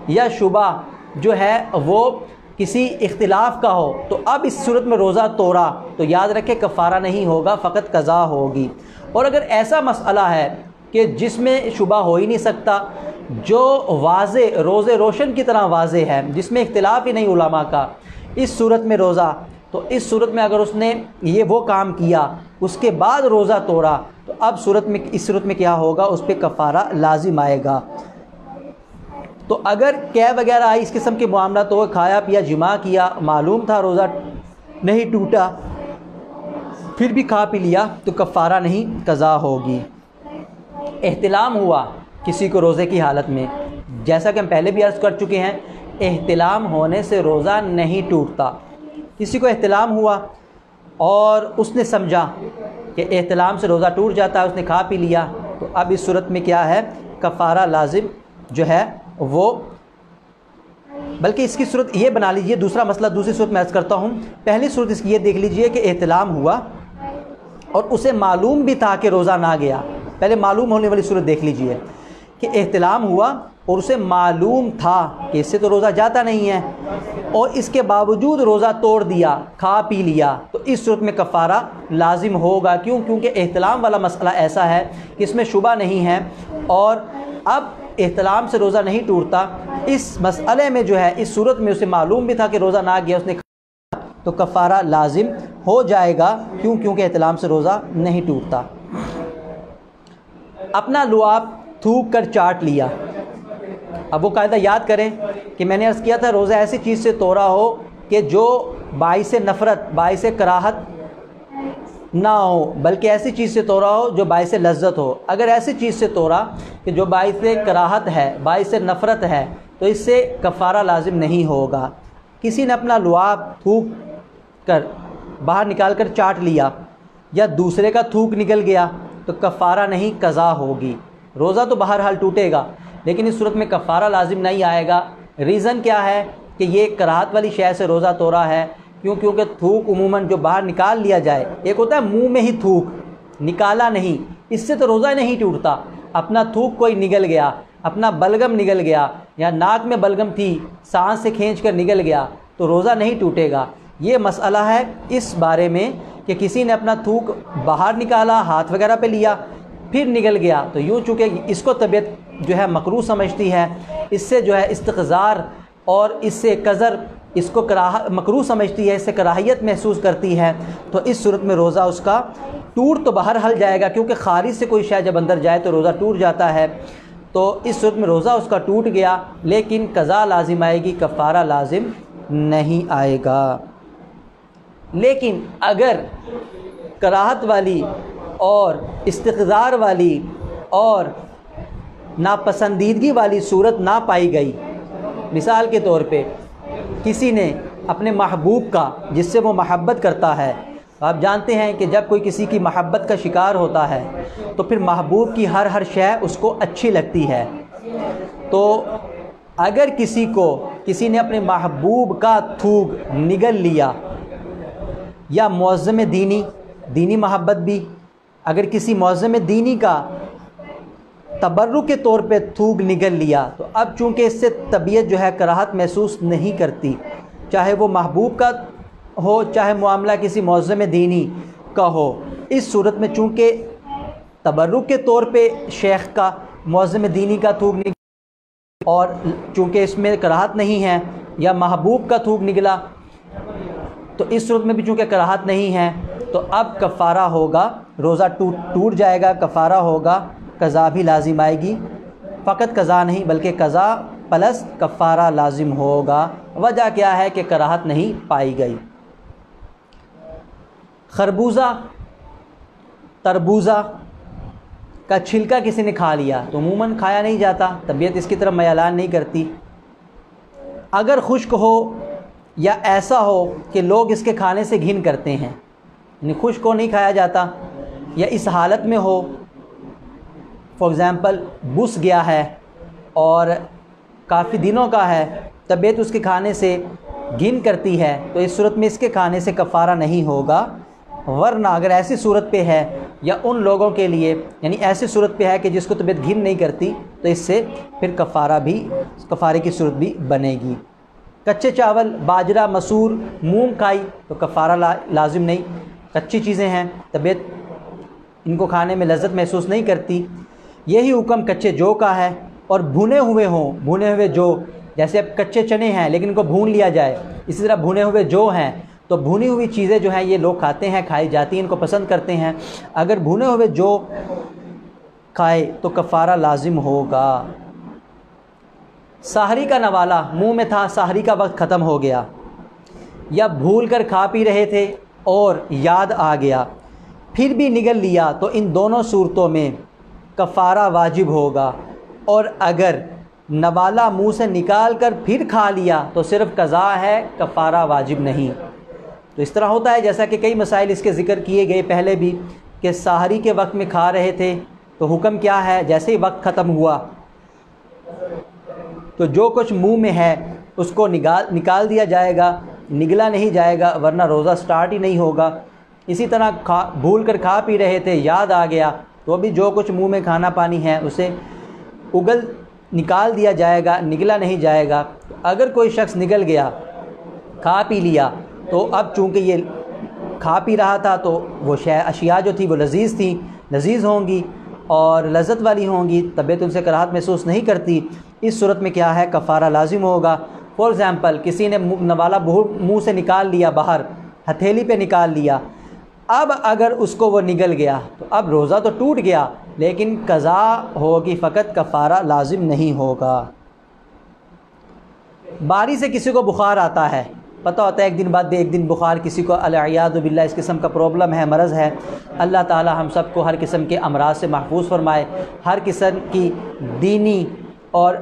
یا شبہ جو ہے وہ کسی اختلاف کا ہو، تو اب اس صورت میں روزہ توڑا تو یاد رکھے کفارہ نہیں ہوگا، فقط قضا ہوگی۔ اور اگر ایسا مسئلہ ہے کہ جس میں شبہ ہو ہی نہیں سکتا، جو واضح روزے روشن کی طرح واضح ہے، جس میں اختلاف ہی نہیں علماء کا، اس صورت میں روزہ، تو اس صورت میں اگر اس نے وہ کام کیا اس کے بعد روزہ توڑا تو اب اس صورت میں کیا ہوگا؟ اس پہ کفارہ لازم آئے گا۔ تو اگر قے وغیرہ آئی، اس قسم کے معاملات ہو، کھایا پیا جماع کیا، معلوم تھا روزہ نہیں ٹوٹا، پھر بھی کھا پی لیا تو کفارہ نہیں، قضا ہوگی۔ احتلام ہوا کسی کو روزے کی حالت میں، جیسا کہ ہم پہلے بھی عرض کر چکے ہیں، احتلام ہونے سے روزہ نہیں ٹوٹتا۔ کسی کو احتلام ہوا اور اس نے سمجھا کہ احتلام سے روزہ ٹوٹ جاتا ہے، اس نے کھا پی لیا، تو اب اس صورت میں کیا ہے؟ کفارہ لازم جو ہے وہ، بلکہ اس کی صورت یہ بنا لیجئے، دوسرا مسئلہ دوسری صورت میں عرض کرتا ہوں۔ پہلی صورت اس کی یہ دیکھ لیجئے کہ احتلام ہوا اور اسے معلوم بھی تھا کہ روزہ نہ گیا۔ پہلے معلوم ہونے والی صورت دیکھ لیجئے کہ احتلام ہوا اور اسے معلوم تھا کہ اس سے تو روزہ جاتا نہیں ہے، اور اس کے باوجود روزہ توڑ دیا، کھا پی لیا، تو اس صورت میں کفارہ لازم ہوگا۔ کیونکہ احتلام والا مسئلہ ایسا ہے کہ اس میں شبہ نہیں ہے، اور اب احتلام سے روزہ نہیں ٹوٹتا۔ اس مسئلے میں جو ہے، اس صورت میں اسے معلوم بھی تھا کہ روزہ نہ گیا، اس نے کھایا تو کفارہ لازم ہو جائے گا۔ کیونکہ احتلام سے روزہ نہیں ٹوٹتا۔ اپنا لعاب تھوک کر چاٹ لیا۔ اب وہ قاعدہ یاد کریں کہ میں نے عرض کیا تھا روزہ ایسی چیز سے توڑا ہو کہ جو باعث نفرت، باعث کراہت نہ ہو، بلکہ ایسی چیز سے توڑا ہو جو باعث لذت ہو۔ اگر ایسی چیز سے توڑا کہ جو باعث کراہت ہے، باعث نفرت ہے، تو اس سے کفارہ لازم نہیں ہوگا۔ کسی نے اپنا لعاب تھوک کر باہر نکال کر چاٹ لیا یا دوسرے کا تھوک نکل گیا تو کفارہ نہیں، قضا ہوگی۔ روزہ تو بہرحال ٹوٹے گا، لیکن اس صورت میں کفارہ لازم نہیں آئے گا۔ ریزن کیا ہے کہ یہ کراہت والی شے سے روزہ توڑا ہے۔ کیونکہ تھوک عموماً جو باہر نکال لیا جائے، ایک ہوتا ہے منہ میں ہی تھوک، نکالا نہیں، اس سے تو روزہ نہیں ٹوٹتا۔ اپنا تھوک کوئی نگل گیا، اپنا بلغم نگل گیا، یا ناک میں بلغم تھی، سانس سے کھینچ کر نگل گیا، تو روزہ نہیں ٹوٹے گا۔ یہ مسئلہ ہے اس بارے میں کہ کسی نے اپنا تھوک باہر نکالا، ہاتھ وغیرہ پہ لیا، پھر نگل گیا، تو یوں چونکہ اس کو طبیعت جو ہے مکروہ سمجھتی ہے، اس سے جو ہے استقذار اور اس سے قذر، اس کو مکروہ سمجھتی ہے، اس سے کراہیت محسوس کرتی ہے، تو اس صورت میں روزہ اس کا ٹوٹ تو بہرحال جائے گا، کیونکہ خارج سے کوئی شے جب اندر جائے تو روزہ ٹوٹ جاتا ہے۔ تو اس صورت میں روزہ اس کا ٹوٹ گیا، لیکن قضا لازم آئے گی، کفارہ لازم نہیں آئے گا۔ لیکن اگر کراہت والی اور استقذار والی اور ناپسندیدگی والی صورت نہ پائی گئی، مثال کے طور پہ کسی نے اپنے محبوب کا جس سے وہ محبت کرتا ہے، آپ جانتے ہیں کہ جب کوئی کسی کی محبت کا شکار ہوتا ہے تو پھر محبوب کی ہر شے اس کو اچھی لگتی ہے، تو اگر کسی نے اپنے محبوب کا تھوک نگل لیا، یا معظم دینی محبت بھی، اگر کسی معظم دینی کا تبرک کے طور پہ تھوک نگل لیا، تو اب چونکہ اس سے طبیعت جو ہے کراہت محسوس نہیں کرتی، چاہے وہ محبوب کا ہو چاہے معاملہ کسی معظم دینی کا ہو، اس صورت میں چونکہ تبرک کے طور پہ شیخ کا معظم دینی کا تھوک نگلا اور چونکہ اس میں کراہت نہیں ہے، یا محبوب کا تھوک نگلا، تو اس صورت میں بھی چونکہ کراہت نہیں ہے، تو اب کفارہ ہوگا، روزہ ٹوٹ جائے گا، کفارہ ہوگا، قضا بھی لازم آئے گی، فقط قضا نہیں بلکہ قضا پلس کفارہ لازم ہوگا۔ وجہ کیا ہے کہ کراہت نہیں پائی گئی۔ خربوزہ، تربوزہ کا چھلکا کسی نے کھا لیا تو عموماً کھایا نہیں جاتا، طبیعت اس کی طرف میلان نہیں کرتی۔ اگر خشک ہو یا ایسا ہو کہ لوگ اس کے کھانے سے گھن کرتے ہیں، یعنی خشک کو نہیں کھایا جاتا، یا اس حالت میں ہو فار ایگزامپل بس گیا ہے اور کافی دنوں کا ہے، طبیعت اس کے کھانے سے گھن کرتی ہے، تو اس صورت میں اس کے کھانے سے کفارہ نہیں ہوگا۔ ورنہ اگر ایسی صورت پہ ہے یا ان لوگوں کے لیے یعنی ایسی صورت پہ ہے کہ جس کو طبیعت گھن نہیں کرتی، تو اس سے پھر کفارے کی صورت بھی بنے گی۔ کچے چاول، باجرہ، مسور، مونگ کھائی تو کفارہ لازم نہیں، کچی چیزیں ہیں، طبیعت ان کو کھانے میں لذت محسوس نہیں کرتی۔ یہی حکم کچے جو کا ہے، اور بھنے ہوئے جو، جیسے اب کچے چنے ہیں لیکن ان کو بھون لیا جائے، اسی طرح بھنے ہوئے جو ہیں، تو بھنی ہوئی چیزیں جو ہیں یہ لوگ کھاتے ہیں، کھائی جاتی ہیں، ان کو پسند کرتے ہیں، اگر بھنے ہوئے جو کھائے تو کفارہ لازم ہوگا۔ سحری کا نوالا، منہ میں تھا، سحری کا وقت ختم ہو گیا، یا بھول کر کھا پی رہے تھے اور یاد آ گیا پھر بھی نگل لیا، تو ان دونوں صورتوں میں کفارہ واجب ہوگا، اور اگر نوالا منہ سے نکال کر پھر کھا لیا تو صرف قضا ہے، کفارہ واجب نہیں۔ تو اس طرح ہوتا ہے جیسا کہ کئی مسائل اس کے ذکر کیے گئے پہلے بھی، کہ سحری کے وقت میں کھا رہے تھے تو حکم کیا ہے، جیسے ہی وقت ختم ہوا تو جو کچھ منہ میں ہے اس کو نکال دیا جائے گا، نگلا نہیں جائے گا، ورنہ روزہ سٹارٹ ہی نہیں ہوگا۔ اسی طرح بھول کر کھا پی رہے تھے، یاد آ گیا تو ابھی جو کچھ منہ میں کھانا پانی ہے اسے نکال دیا جائے گا، نگلا نہیں جائے گا۔ اگر کوئی شخص نگل گیا، کھا پی لیا، تو اب چونکہ یہ کھا پی رہا تھا تو وہ اشیاء جو تھی وہ لذیذ ہوں گی اور لذت والی ہوں گی، طبیعت ان سے کراہت محسوس نہیں کرتی، اس صورت میں کیا ہے، کفارہ لازم ہوگا۔ فار ایگزامپل کسی نے نوالا منہ سے نکال لیا، باہر ہتھیلی پہ نکال لیا، اب اگر اس کو وہ نگل گیا تو اب روزہ تو ٹوٹ گیا لیکن قضا ہوگی، فقط کفارہ لازم نہیں ہوگا۔ باری سے کسی کو بخار آتا ہے، پتہ ہوتا ہے ایک دن بعد ایک دن بخار کسی کو العیاذ باللہ اس قسم کا پرابلم ہے، مرض ہے، اللہ تعالی ہم سب کو ہر قسم کے امراض سے محفوظ فرمائے، ہر قسم کی دینی اور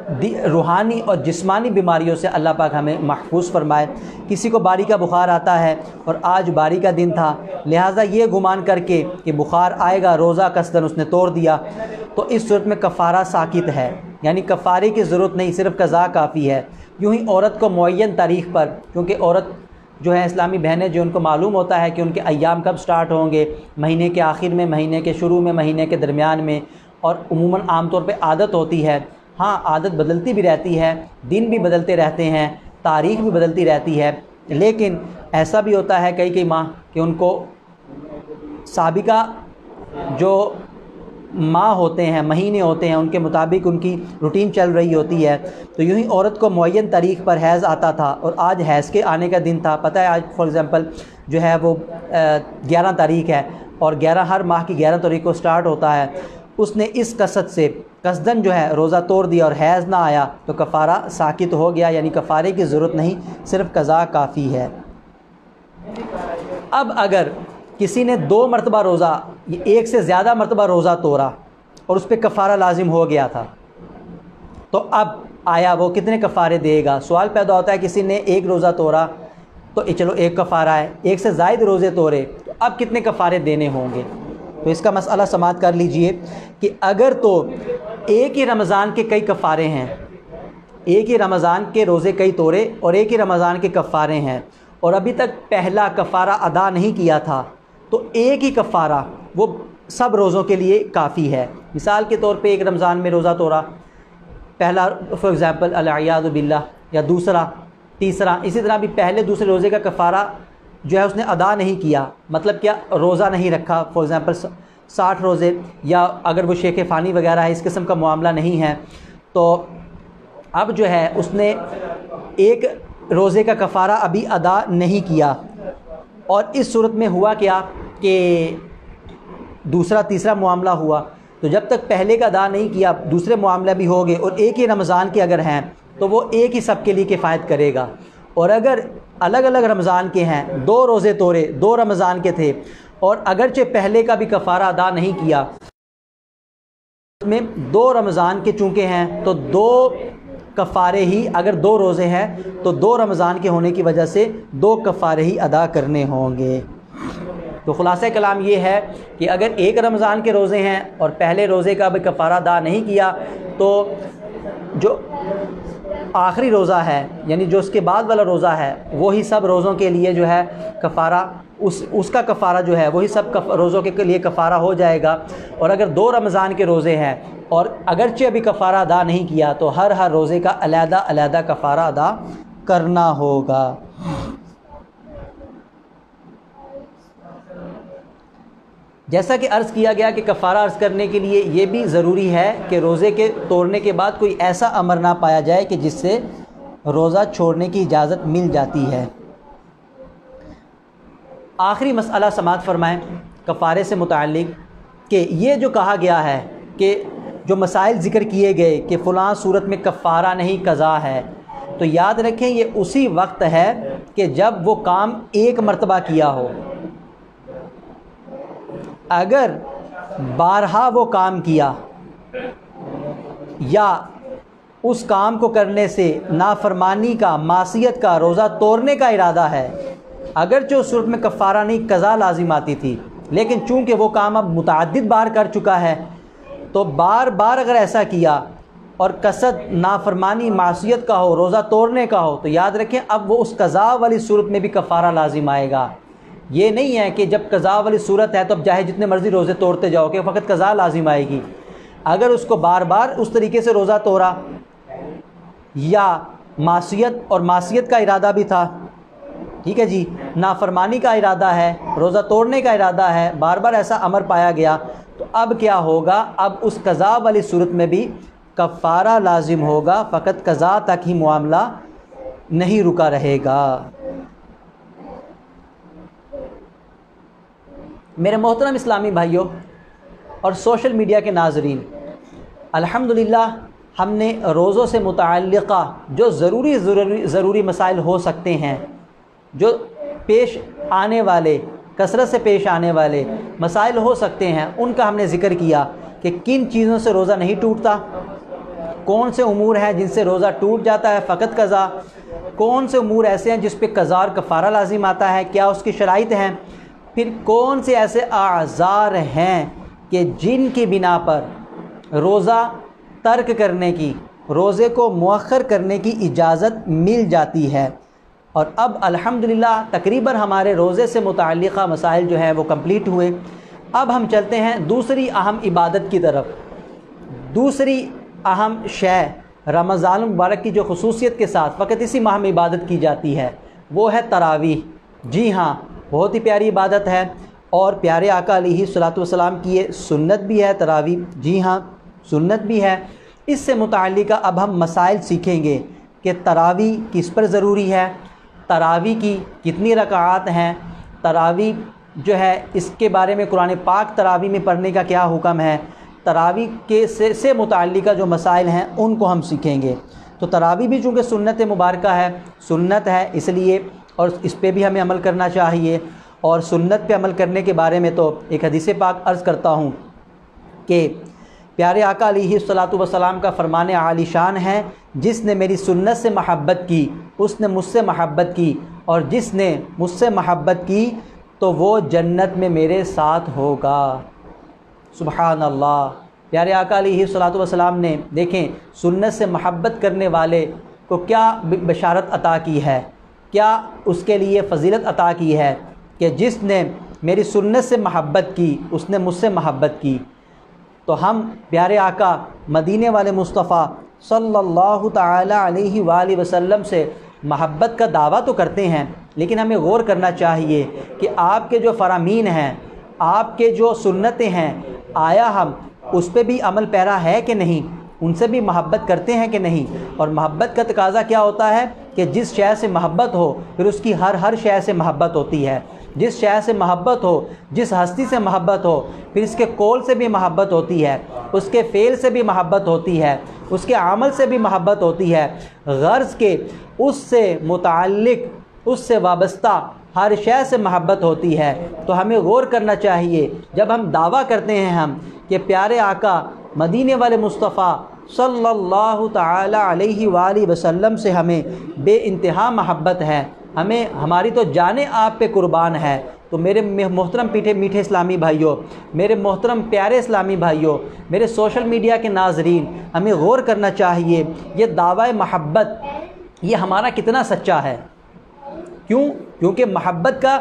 روحانی اور جسمانی بیماریوں سے اللہ پاک ہمیں محفوظ فرمائے۔ کسی کو باری کا بخار آتا ہے اور آج باری کا دن تھا، لہٰذا یہ گمان کر کے کہ بخار آئے گا روزہ قصداً اس نے توڑ دیا، تو اس صورت میں کفارہ ساقط ہے، یعنی کفارے کی ضرورت نہیں، صرف قضا کافی ہے۔ یوں ہی عورت کو معین تاریخ پر، کیونکہ عورت جو ہے اسلامی بہنیں جو ان کو معلوم ہوتا ہے کہ ان کے ایام کب سٹارٹ ہوں گے، مہینے کے آخر میں، مہینے کے شروع میں، مہینے کے درمیان میں، اور عموماً عام طور پہ عادت ہوتی ہے، ہاں عادت بدلتی بھی رہتی ہے، دن بھی بدلتے رہتے ہیں، تاریخ بھی بدلتی رہتی ہے، لیکن ایسا بھی ہوتا ہے کئی ماہ کہ ان کو سابقہ جو ماہ ہوتے ہیں، مہینے ہوتے ہیں، ان کے مطابق ان کی روٹین چل رہی ہوتی ہے۔ تو یوں ہی عورت کو معین تاریخ پر حیض آتا تھا اور آج حیض کے آنے کا دن تھا، پتہ ہے آج فار ایگزامپل جو ہے وہ 11 تاریخ ہے، اور 11 ہر ماہ کی 11 تاریخ کو سٹارٹ ہوتا ہے، اس نے اس قصد سے قصداً جو ہے روزہ توڑ دیا اور حیض نہ آیا تو کفارہ ساقط ہو گیا، یعنی کفارے کی ضرورت نہیں، صرف قضا کافی ہے۔ اب اگر کسی نے 2 مرتبہ روزہ، ایک سے زیادہ مرتبہ روزہ توڑا اور اس پہ کفارہ لازم ہو گیا تھا، تو اب آیا وہ کتنے کفارے دے گا؟ سوال پیدا ہوتا ہے کسی نے ایک روزہ توڑا تو چلو ایک کفارہ ہے، ایک سے زائد روزے توڑے تو اب کتنے کفارے دینے ہوں گے؟ تو اس کا مسئلہ سماعت کر لیجئے کہ اگر تو ایک ہی رمضان کے کئی کفارے ہیں، ایک ہی رمضان کے روزے کئی توڑے اور ایک ہی رمضان کے کفارے ہیں اور ابھی تک پہلا کفارہ ادا نہیں کیا تھا، تو ایک ہی کفارہ وہ سب روزوں کے لیے کافی ہے۔ مثال کے طور پہ ایک رمضان میں روزہ توڑا، پہلا فار ایگزامپل الیاذ باللہ، یا دوسرا، تیسرا، اسی طرح بھی پہلے دوسرے روزے کا کفارہ جو ہے اس نے ادا نہیں کیا، مطلب کیا روزہ نہیں رکھا، فار ایگزامپل 60 روزے، یا اگر وہ شیخ فانی وغیرہ ہے، اس قسم کا معاملہ نہیں ہے، تو اب جو ہے اس نے ایک روزے کا کفارہ ابھی ادا نہیں کیا، اور اس صورت میں ہوا کیا کہ دوسرا تیسرا معاملہ ہوا، تو جب تک پہلے کا ادا نہیں کیا دوسرے معاملہ بھی ہو گئے، اور ایک ہی رمضان کے اگر ہیں تو وہ ایک ہی سب کے لیے کفایت کرے گا۔ اور اگر الگ الگ رمضان کے ہیں، 2 روزے توڑے، 2 رمضان کے تھے، اور اگرچہ پہلے کا بھی کفارہ ادا نہیں کیا، میں 2 رمضان کے چونکہ ہیں تو 2 کفارے ہی، اگر 2 روزے ہیں تو 2 رمضان کے ہونے کی وجہ سے 2 کفارے ہی ادا کرنے ہوں گے۔ تو خلاصہ کلام یہ ہے کہ اگر ایک رمضان کے روزے ہیں اور پہلے روزے کا بھی کفارہ ادا نہیں کیا، تو جو آخری روزہ ہے، یعنی جو اس کے بعد والا روزہ ہے، وہی سب روزوں کے لیے جو ہے کفارہ، اس کا کفارہ جو ہے وہی سب روزوں کے لیے کفارہ ہو جائے گا۔ اور اگر 2 رمضان کے روزے ہیں اور اگرچہ ابھی کفارہ ادا نہیں کیا، تو ہر روزے کا علیحدہ علیحدہ کفارہ ادا کرنا ہوگا۔ جیسا کہ عرض کیا گیا کہ کفارہ عرض کرنے کے لیے یہ بھی ضروری ہے کہ روزے کے توڑنے کے بعد کوئی ایسا امر نہ پایا جائے کہ جس سے روزہ چھوڑنے کی اجازت مل جاتی ہے۔ آخری مسئلہ سماعت فرمائیں کفارے سے متعلق، کہ یہ جو کہا گیا ہے کہ جو مسائل ذکر کیے گئے کہ فلاں صورت میں کفارہ نہیں قضا ہے، تو یاد رکھیں یہ اسی وقت ہے کہ جب وہ کام ایک مرتبہ کیا ہو۔ اگر بارہا وہ کام کیا یا اس کام کو کرنے سے نافرمانی کا، معصیت کا، روزہ توڑنے کا ارادہ ہے، اگرچہ اس صورت میں کفارہ نہیں قضا لازم آتی تھی، لیکن چونکہ وہ کام اب متعدد بار کر چکا ہے، تو بار بار اگر ایسا کیا اور قصد نافرمانی، معصیت کا ہو، روزہ توڑنے کا ہو، تو یاد رکھیں اب وہ اس قضا والی صورت میں بھی کفارہ لازم آئے گا۔ یہ نہیں ہے کہ جب قضا والی صورت ہے تو اب چاہے جتنے مرضی روزے توڑتے جاؤ کہ فقط قضا لازم آئے گی۔ اگر اس کو بار بار اس طریقے سے روزہ توڑا، یا معصیت اور معصیت کا ارادہ بھی تھا، ٹھیک ہے جی، نافرمانی کا ارادہ ہے، روزہ توڑنے کا ارادہ ہے، بار بار ایسا امر پایا گیا، تو اب کیا ہوگا؟ اب اس قضا والی صورت میں بھی کفارہ لازم ہوگا، فقط قضا تک ہی معاملہ نہیں رکا رہے گا۔ میرے محترم اسلامی بھائیوں اور سوشل میڈیا کے ناظرین، الحمدللہ ہم نے روزوں سے متعلقہ جو ضروری مسائل ہو سکتے ہیں، جو پیش آنے والے، کثرت سے پیش آنے والے مسائل ہو سکتے ہیں، ان کا ہم نے ذکر کیا کہ کن چیزوں سے روزہ نہیں ٹوٹتا، کون سے امور ہیں جن سے روزہ ٹوٹ جاتا ہے فقط قضا، کون سے امور ایسے ہیں جس پہ قضا اور کفارہ لازم آتا ہے، کیا اس کی شرائط ہیں، پھر کون سے ایسے اعذار ہیں کہ جن کی بنا پر روزہ ترک کرنے کی، روزے کو مؤخر کرنے کی اجازت مل جاتی ہے۔ اور اب الحمدللہ تقریباً ہمارے روزے سے متعلقہ مسائل جو ہیں وہ کمپلیٹ ہوئے۔ اب ہم چلتے ہیں دوسری اہم عبادت کی طرف۔ دوسری اہم شے رمضان المبارک کی جو خصوصیت کے ساتھ فقط اسی ماہ میں عبادت کی جاتی ہے، وہ ہے تراویح۔ جی ہاں، بہت ہی پیاری عبادت ہے، اور پیارے آقا علیہ الصلوۃ والسلام کی یہ سنت بھی ہے تراویح، جی ہاں سنت بھی ہے۔ اس سے متعلقہ اب ہم مسائل سیکھیں گے کہ تراویح کس پر ضروری ہے، تراویح کی کتنی رکعات ہیں، تراویح جو ہے اس کے بارے میں قرآن پاک تراویح میں پڑھنے کا کیا حکم ہے، تراویح کے سے متعلقہ جو مسائل ہیں ان کو ہم سیکھیں گے۔ تو تراویح بھی چونکہ سنت مبارکہ ہے، سنت ہے اس لیے، اور اس پہ بھی ہمیں عمل کرنا چاہیے، اور سنت پہ عمل کرنے کے بارے میں تو ایک حدیث پاک عرض کرتا ہوں کہ پیارے آقا علیہ الصلاۃ والسلام کا فرمان عالی شان ہے، جس نے میری سنت سے محبت کی اس نے مجھ سے محبت کی، اور جس نے مجھ سے محبت کی تو وہ جنت میں میرے ساتھ ہوگا۔ سبحان اللہ۔ پیارے آقا علیہ الصلاۃ والسلام نے دیکھیں سنت سے محبت کرنے والے کو کیا بشارت عطا کی ہے، کیا اس کے لیے فضیلت عطا کی ہے کہ جس نے میری سنت سے محبت کی اس نے مجھ سے محبت کی۔ تو ہم پیارے آقا مدینے والے مصطفیٰ صلی اللہ تعالی علیہ وآلہ وسلم سے محبت کا دعویٰ تو کرتے ہیں، لیکن ہمیں غور کرنا چاہیے کہ آپ کے جو فرامین ہیں، آپ کے جو سنتیں ہیں، آیا ہم اس پہ بھی عمل پیرا ہے کہ نہیں، ان سے بھی محبت کرتے ہیں کہ نہیں۔ اور محبت کا تقاضا کیا ہوتا ہے کہ جس شے سے محبت ہو پھر اس کی ہر شے سے محبت ہوتی ہے، جس شے سے محبت ہو، جس ہستی سے محبت ہو پھر اس کے قول سے بھی محبت ہوتی ہے، اس کے فعل سے بھی محبت ہوتی ہے، اس کے عمل سے بھی محبت ہوتی ہے، غرض کہ اس سے متعلق، اس سے وابستہ ہر شے سے محبت ہوتی ہے۔ تو ہمیں غور کرنا چاہیے جب ہم دعویٰ کرتے ہیں ہم کہ پیارے آقا مدینے والے مصطفیٰ صلی اللہ تعالی علیہ وآلہ وسلم سے ہمیں بے انتہا محبت ہے، ہماری تو جانیں آپ پہ قربان ہے، تو میرے محترم میٹھے اسلامی بھائیوں، میرے محترم پیارے اسلامی بھائیوں، میرے سوشل میڈیا کے ناظرین، ہمیں غور کرنا چاہیے یہ دعویٰ محبت یہ ہمارا کتنا سچا ہے۔ کیونکہ محبت کا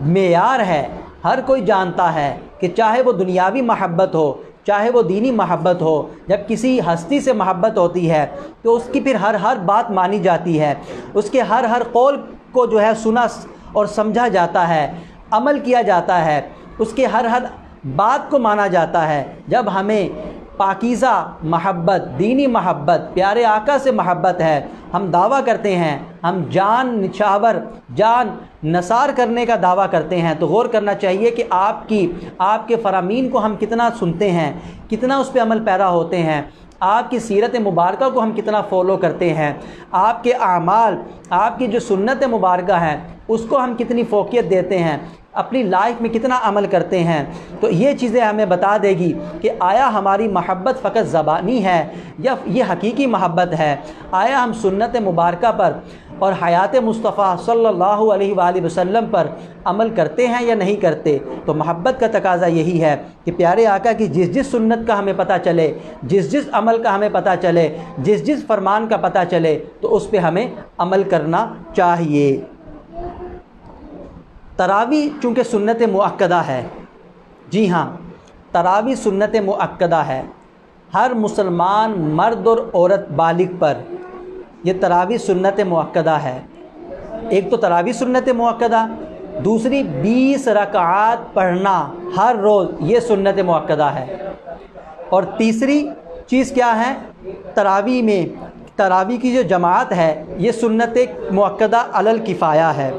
معیار ہے، ہر کوئی جانتا ہے کہ چاہے وہ دنیاوی محبت ہو چاہے وہ دینی محبت ہو، جب کسی ہستی سے محبت ہوتی ہے تو اس کی پھر ہر بات مانی جاتی ہے، اس کے ہر قول کو جو ہے سنا اور سمجھا جاتا ہے، عمل کیا جاتا ہے، اس کے ہر بات کو مانا جاتا ہے۔ جب ہمیں پاکیزہ محبت، دینی محبت، پیارے آقا سے محبت ہے، ہم دعویٰ کرتے ہیں، ہم جان نچھاور، جان نثار کرنے کا دعویٰ کرتے ہیں، تو غور کرنا چاہیے کہ آپ کے فرامین کو ہم کتنا سنتے ہیں، کتنا اس پہ عمل پیرا ہوتے ہیں، آپ کی سیرت مبارکہ کو ہم کتنا فالو کرتے ہیں، آپ کے اعمال، آپ کی جو سنت مبارکہ ہیں اس کو ہم کتنی فوقیت دیتے ہیں، اپنی لائف میں کتنا عمل کرتے ہیں۔ تو یہ چیزیں ہمیں بتا دے گی کہ آیا ہماری محبت فقط زبانی ہے یا یہ حقیقی محبت ہے، آیا ہم سنت مبارکہ پر اور حیات مصطفیٰ صلی اللہ علیہ وآلہ وسلم پر عمل کرتے ہیں یا نہیں کرتے۔ تو محبت کا تقاضا یہی ہے کہ پیارے آقا کی جس سنت کا ہمیں پتہ چلے، جس عمل کا ہمیں پتہ چلے، جس فرمان کا پتہ چلے تو اس پہ ہمیں عمل کرنا چاہیے۔ تراویح چونکہ سنت مؤکدہ ہے، جی ہاں تراویح سنت مؤکدہ ہے، ہر مسلمان مرد اور عورت بالغ پر یہ تراویح سنت مؤکدہ ہے۔ ایک تو تراویح سنت مؤکدہ، دوسری 20 رکعات پڑھنا ہر روز یہ سنت مؤکدہ ہے، اور تیسری چیز کیا ہے، تراویح کی جو جماعت ہے یہ سنت مؤکدہ علی الکفایہ ہے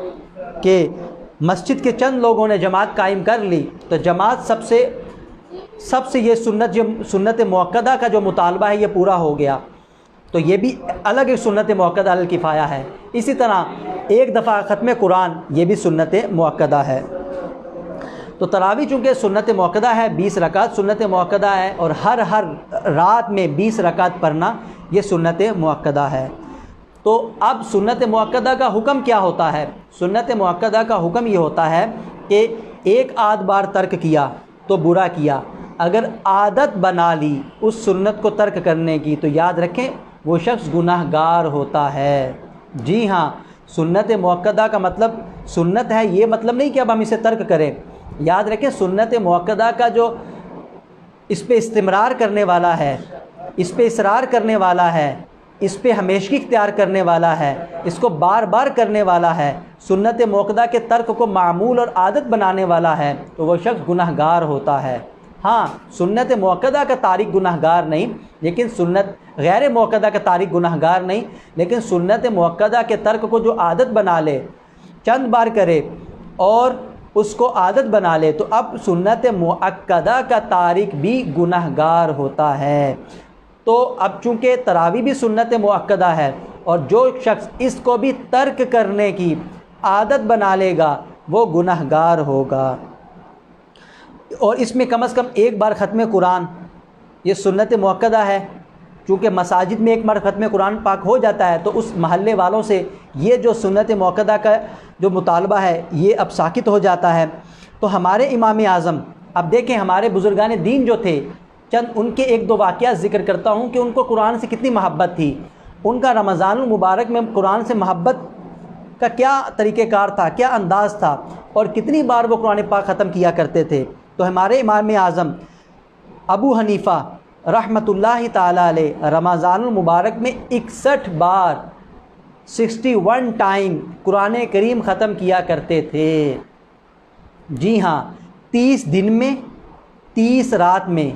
کہ مسجد کے چند لوگوں نے جماعت قائم کر لی تو جماعت سب سے یہ سنت مؤکدہ کا جو مطالبہ ہے یہ پورا ہو گیا، تو یہ بھی الگ ایک سنت مؤکدہ علی الکفایہ ہے۔ اسی طرح ایک دفعہ ختم قرآن یہ بھی سنت مؤکدہ ہے۔ تو تراویح چونکہ سنت مؤکدہ ہے، 20 رکعت سنت مؤکدہ ہے، اور ہر رات میں 20 رکعت پڑھنا یہ سنت مؤکدہ ہے۔ تو اب سنت مؤکدہ کا حکم کیا ہوتا ہے؟ سنت مؤکدہ کا حکم یہ ہوتا ہے کہ ایک آدھ بار ترک کیا تو برا کیا، اگر عادت بنا لی اس سنت کو ترک کرنے کی تو یاد رکھیں وہ شخص گناہ گار ہوتا ہے۔ جی ہاں، سنت مؤکدہ کا مطلب سنت ہے یہ مطلب نہیں کہ اب ہم اسے ترک کریں، یاد رکھیں سنت مؤکدہ کا جو اس پہ استمرار کرنے والا ہے، اس پہ اصرار کرنے والا ہے، اس پہ ہمیشگی اختیار کرنے والا ہے، اس کو بار بار کرنے والا ہے، سنت مؤکدہ کے ترک کو معمول اور عادت بنانے والا ہے، تو وہ شخص گناہ گار ہوتا ہے۔ ہاں، سنت مؤکدہ کا تارک گناہ گار نہیں، لیکن سنت غیر مؤکدہ کا تارک گناہ گار نہیں، لیکن سنت مؤکدہ کے ترک کو جو عادت بنا لے، چند بار کرے اور اس کو عادت بنا لے، تو اب سنت مؤکدہ کا تارک بھی گناہ گار ہوتا ہے۔ تو اب چونکہ تراویح بھی سنت مؤکدہ ہے، اور جو شخص اس کو بھی ترک کرنے کی عادت بنا لے گا وہ گنہگار ہوگا۔ اور اس میں کم از کم ایک بار ختم قرآن، یہ سنت مؤکدہ ہے، چونکہ مساجد میں ایک بار ختم قرآن پاک ہو جاتا ہے تو اس محلے والوں سے یہ جو سنت مؤکدہ کا جو مطالبہ ہے یہ اب ساکت ہو جاتا ہے۔ تو ہمارے امام اعظم، اب دیکھیں ہمارے بزرگان دین جو تھے، چند ان کے ایک دو واقعات ذکر کرتا ہوں کہ ان کو قرآن سے کتنی محبت تھی، ان کا رمضان المبارک میں قرآن سے محبت کا کیا طریقہ کار تھا، کیا انداز تھا، اور کتنی بار وہ قرآن پاک ختم کیا کرتے تھے۔ تو ہمارے امام اعظم ابو حنیفہ رحمۃ اللہ تعالیٰ علیہ رمضان المبارک میں 61 بار 61 ٹائم قرآن کریم ختم کیا کرتے تھے۔ جی ہاں، 30 دن میں 30 رات میں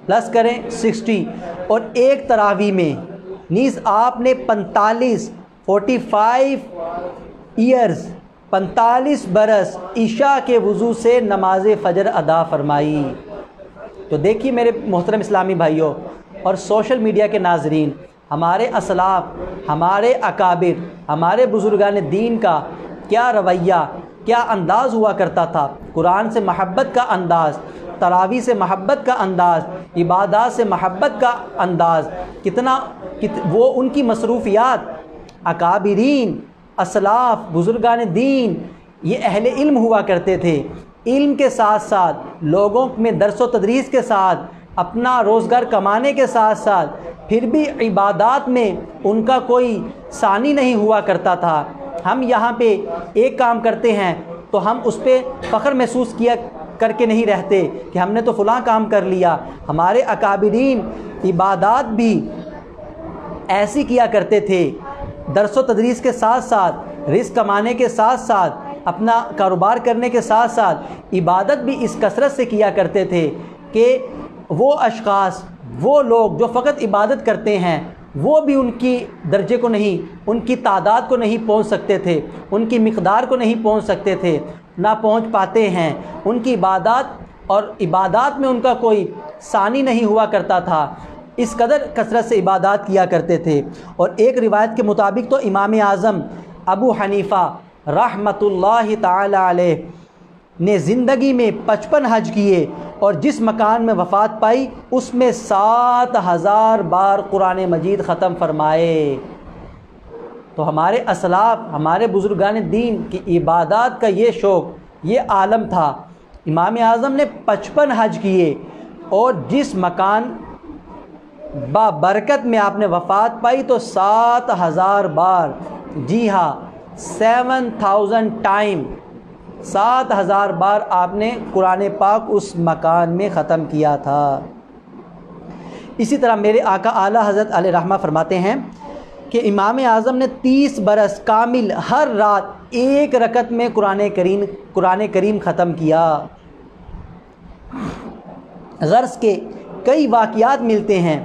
پلس کریں 60، اور ایک تراویح میں نیز آپ نے 45 ایئرز 45 برس عشاء کے وضو سے نماز فجر ادا فرمائی۔ تو دیکھیے میرے محترم اسلامی بھائیوں اور سوشل میڈیا کے ناظرین، ہمارے اسلاف، ہمارے اکابر، ہمارے بزرگان دین کا کیا رویہ، کیا انداز ہوا کرتا تھا، قرآن سے محبت کا انداز، تراویح سے محبت کا انداز، عبادات سے محبت کا انداز، کتنا وہ ان کی مصروفیات، اکابرین، اسلاف، بزرگان دین، یہ اہل علم ہوا کرتے تھے، علم کے ساتھ ساتھ لوگوں میں درس و تدریس کے ساتھ اپنا روزگار کمانے کے ساتھ ساتھ پھر بھی عبادات میں ان کا کوئی ثانی نہیں ہوا کرتا تھا۔ ہم یہاں پہ ایک کام کرتے ہیں تو ہم اس پہ فخر محسوس کیا کر کے نہیں رہتے کہ ہم نے تو فلاں کام کر لیا۔ ہمارے اکابرین عبادات بھی ایسی کیا کرتے تھے، درس و تدریس کے ساتھ ساتھ، رزق کمانے کے ساتھ ساتھ، اپنا کاروبار کرنے کے ساتھ ساتھ عبادت بھی اس کثرت سے کیا کرتے تھے کہ وہ اشخاص، وہ لوگ جو فقط عبادت کرتے ہیں وہ بھی ان کی درجے کو نہیں، ان کی تعداد کو نہیں پہنچ سکتے تھے، ان کی مقدار کو نہیں پہنچ سکتے تھے، نہ پہنچ پاتے ہیں۔ ان کی عبادات اور عبادات میں ان کا کوئی ثانی نہیں ہوا کرتا تھا، اس قدر کثرت سے عبادات کیا کرتے تھے۔ اور ایک روایت کے مطابق تو امام اعظم ابو حنیفہ رحمۃ اللہ تعالی علیہ نے زندگی میں 55 حج کیے، اور جس مکان میں وفات پائی اس میں 7000 بار قرآن مجید ختم فرمائے۔ تو ہمارے اسلاف، ہمارے بزرگان دین کی عبادات کا یہ شوق، یہ عالم تھا۔ امام اعظم نے 55 حج کیے، اور جس مکان بابرکت میں آپ نے وفات پائی تو 7000 بار، جی ہاں 7000 ٹائم، 7000 بار آپ نے قرآن پاک اس مکان میں ختم کیا تھا۔ اسی طرح میرے آقا اعلیٰ حضرت علیہ رحمہ فرماتے ہیں کہ امام اعظم نے 30 برس کامل ہر رات ایک رکعت میں قرآن کریم ختم کیا۔ غرض کے کئی واقعات ملتے ہیں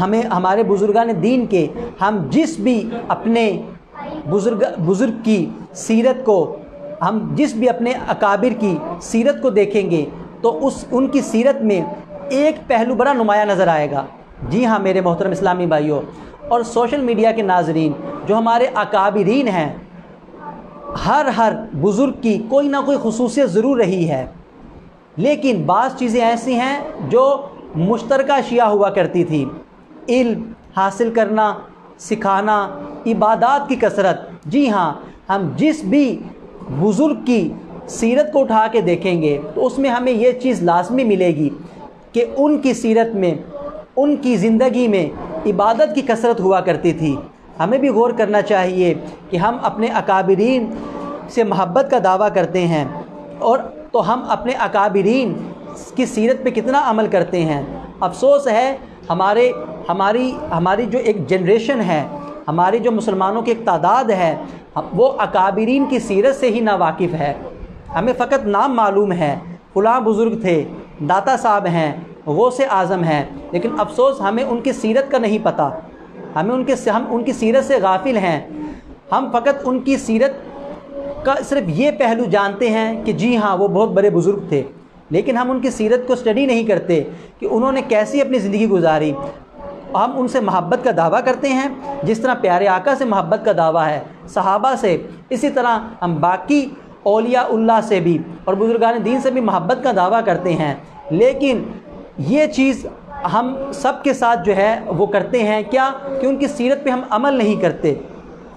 ہمیں ہمارے بزرگان دین کے، ہم جس بھی اپنے بزرگ کی سیرت کو، ہم جس بھی اپنے اکابر کی سیرت کو دیکھیں گے تو ان کی سیرت میں ایک پہلو بڑا نمایاں نظر آئے گا۔ جی ہاں میرے محترم اسلامی بھائیوں اور سوشل میڈیا کے ناظرین، جو ہمارے اکابرین ہیں، ہر بزرگ کی کوئی نہ کوئی خصوصیت ضرور رہی ہے، لیکن بعض چیزیں ایسی ہیں جو مشترکہ اشیاء ہوا کرتی تھی، علم حاصل کرنا، سکھانا، عبادات کی کثرت۔ جی ہاں، ہم جس بھی بزرگ کی سیرت کو اٹھا کے دیکھیں گے تو اس میں ہمیں یہ چیز لازمی ملے گی کہ ان کی سیرت میں، ان کی زندگی میں عبادت کی کثرت ہوا کرتی تھی۔ ہمیں بھی غور کرنا چاہیے کہ ہم اپنے اکابرین سے محبت کا دعویٰ کرتے ہیں، اور تو ہم اپنے اکابرین کی سیرت پہ کتنا عمل کرتے ہیں۔ افسوس ہے ہماری جو ایک جنریشن ہے، ہماری جو مسلمانوں کی ایک تعداد ہے، وہ اکابرین کی سیرت سے ہی ناواقف ہے۔ ہمیں فقط نام معلوم ہے، فلاں بزرگ تھے، داتا صاحب ہیں، غوث اعظم ہیں، لیکن افسوس ہمیں ان کی سیرت کا نہیں پتہ، ہم ان کی سیرت سے غافل ہیں۔ ہم فقط ان کی سیرت کا صرف یہ پہلو جانتے ہیں کہ جی ہاں وہ بہت بڑے بزرگ تھے، لیکن ہم ان کی سیرت کو اسٹڈی نہیں کرتے کہ انہوں نے کیسی اپنی زندگی گزاری۔ ہم ان سے محبت کا دعویٰ کرتے ہیں جس طرح پیارے آقا سے محبت کا دعویٰ ہے، صحابہ سے، اسی طرح ہم باقی اولیاء اللہ سے بھی اور بزرگان دین سے بھی محبت کا دعویٰ کرتے ہیں، لیکن یہ چیز ہم سب کے ساتھ جو ہے وہ کرتے ہیں کیا کہ ان کی سیرت پہ ہم عمل نہیں کرتے،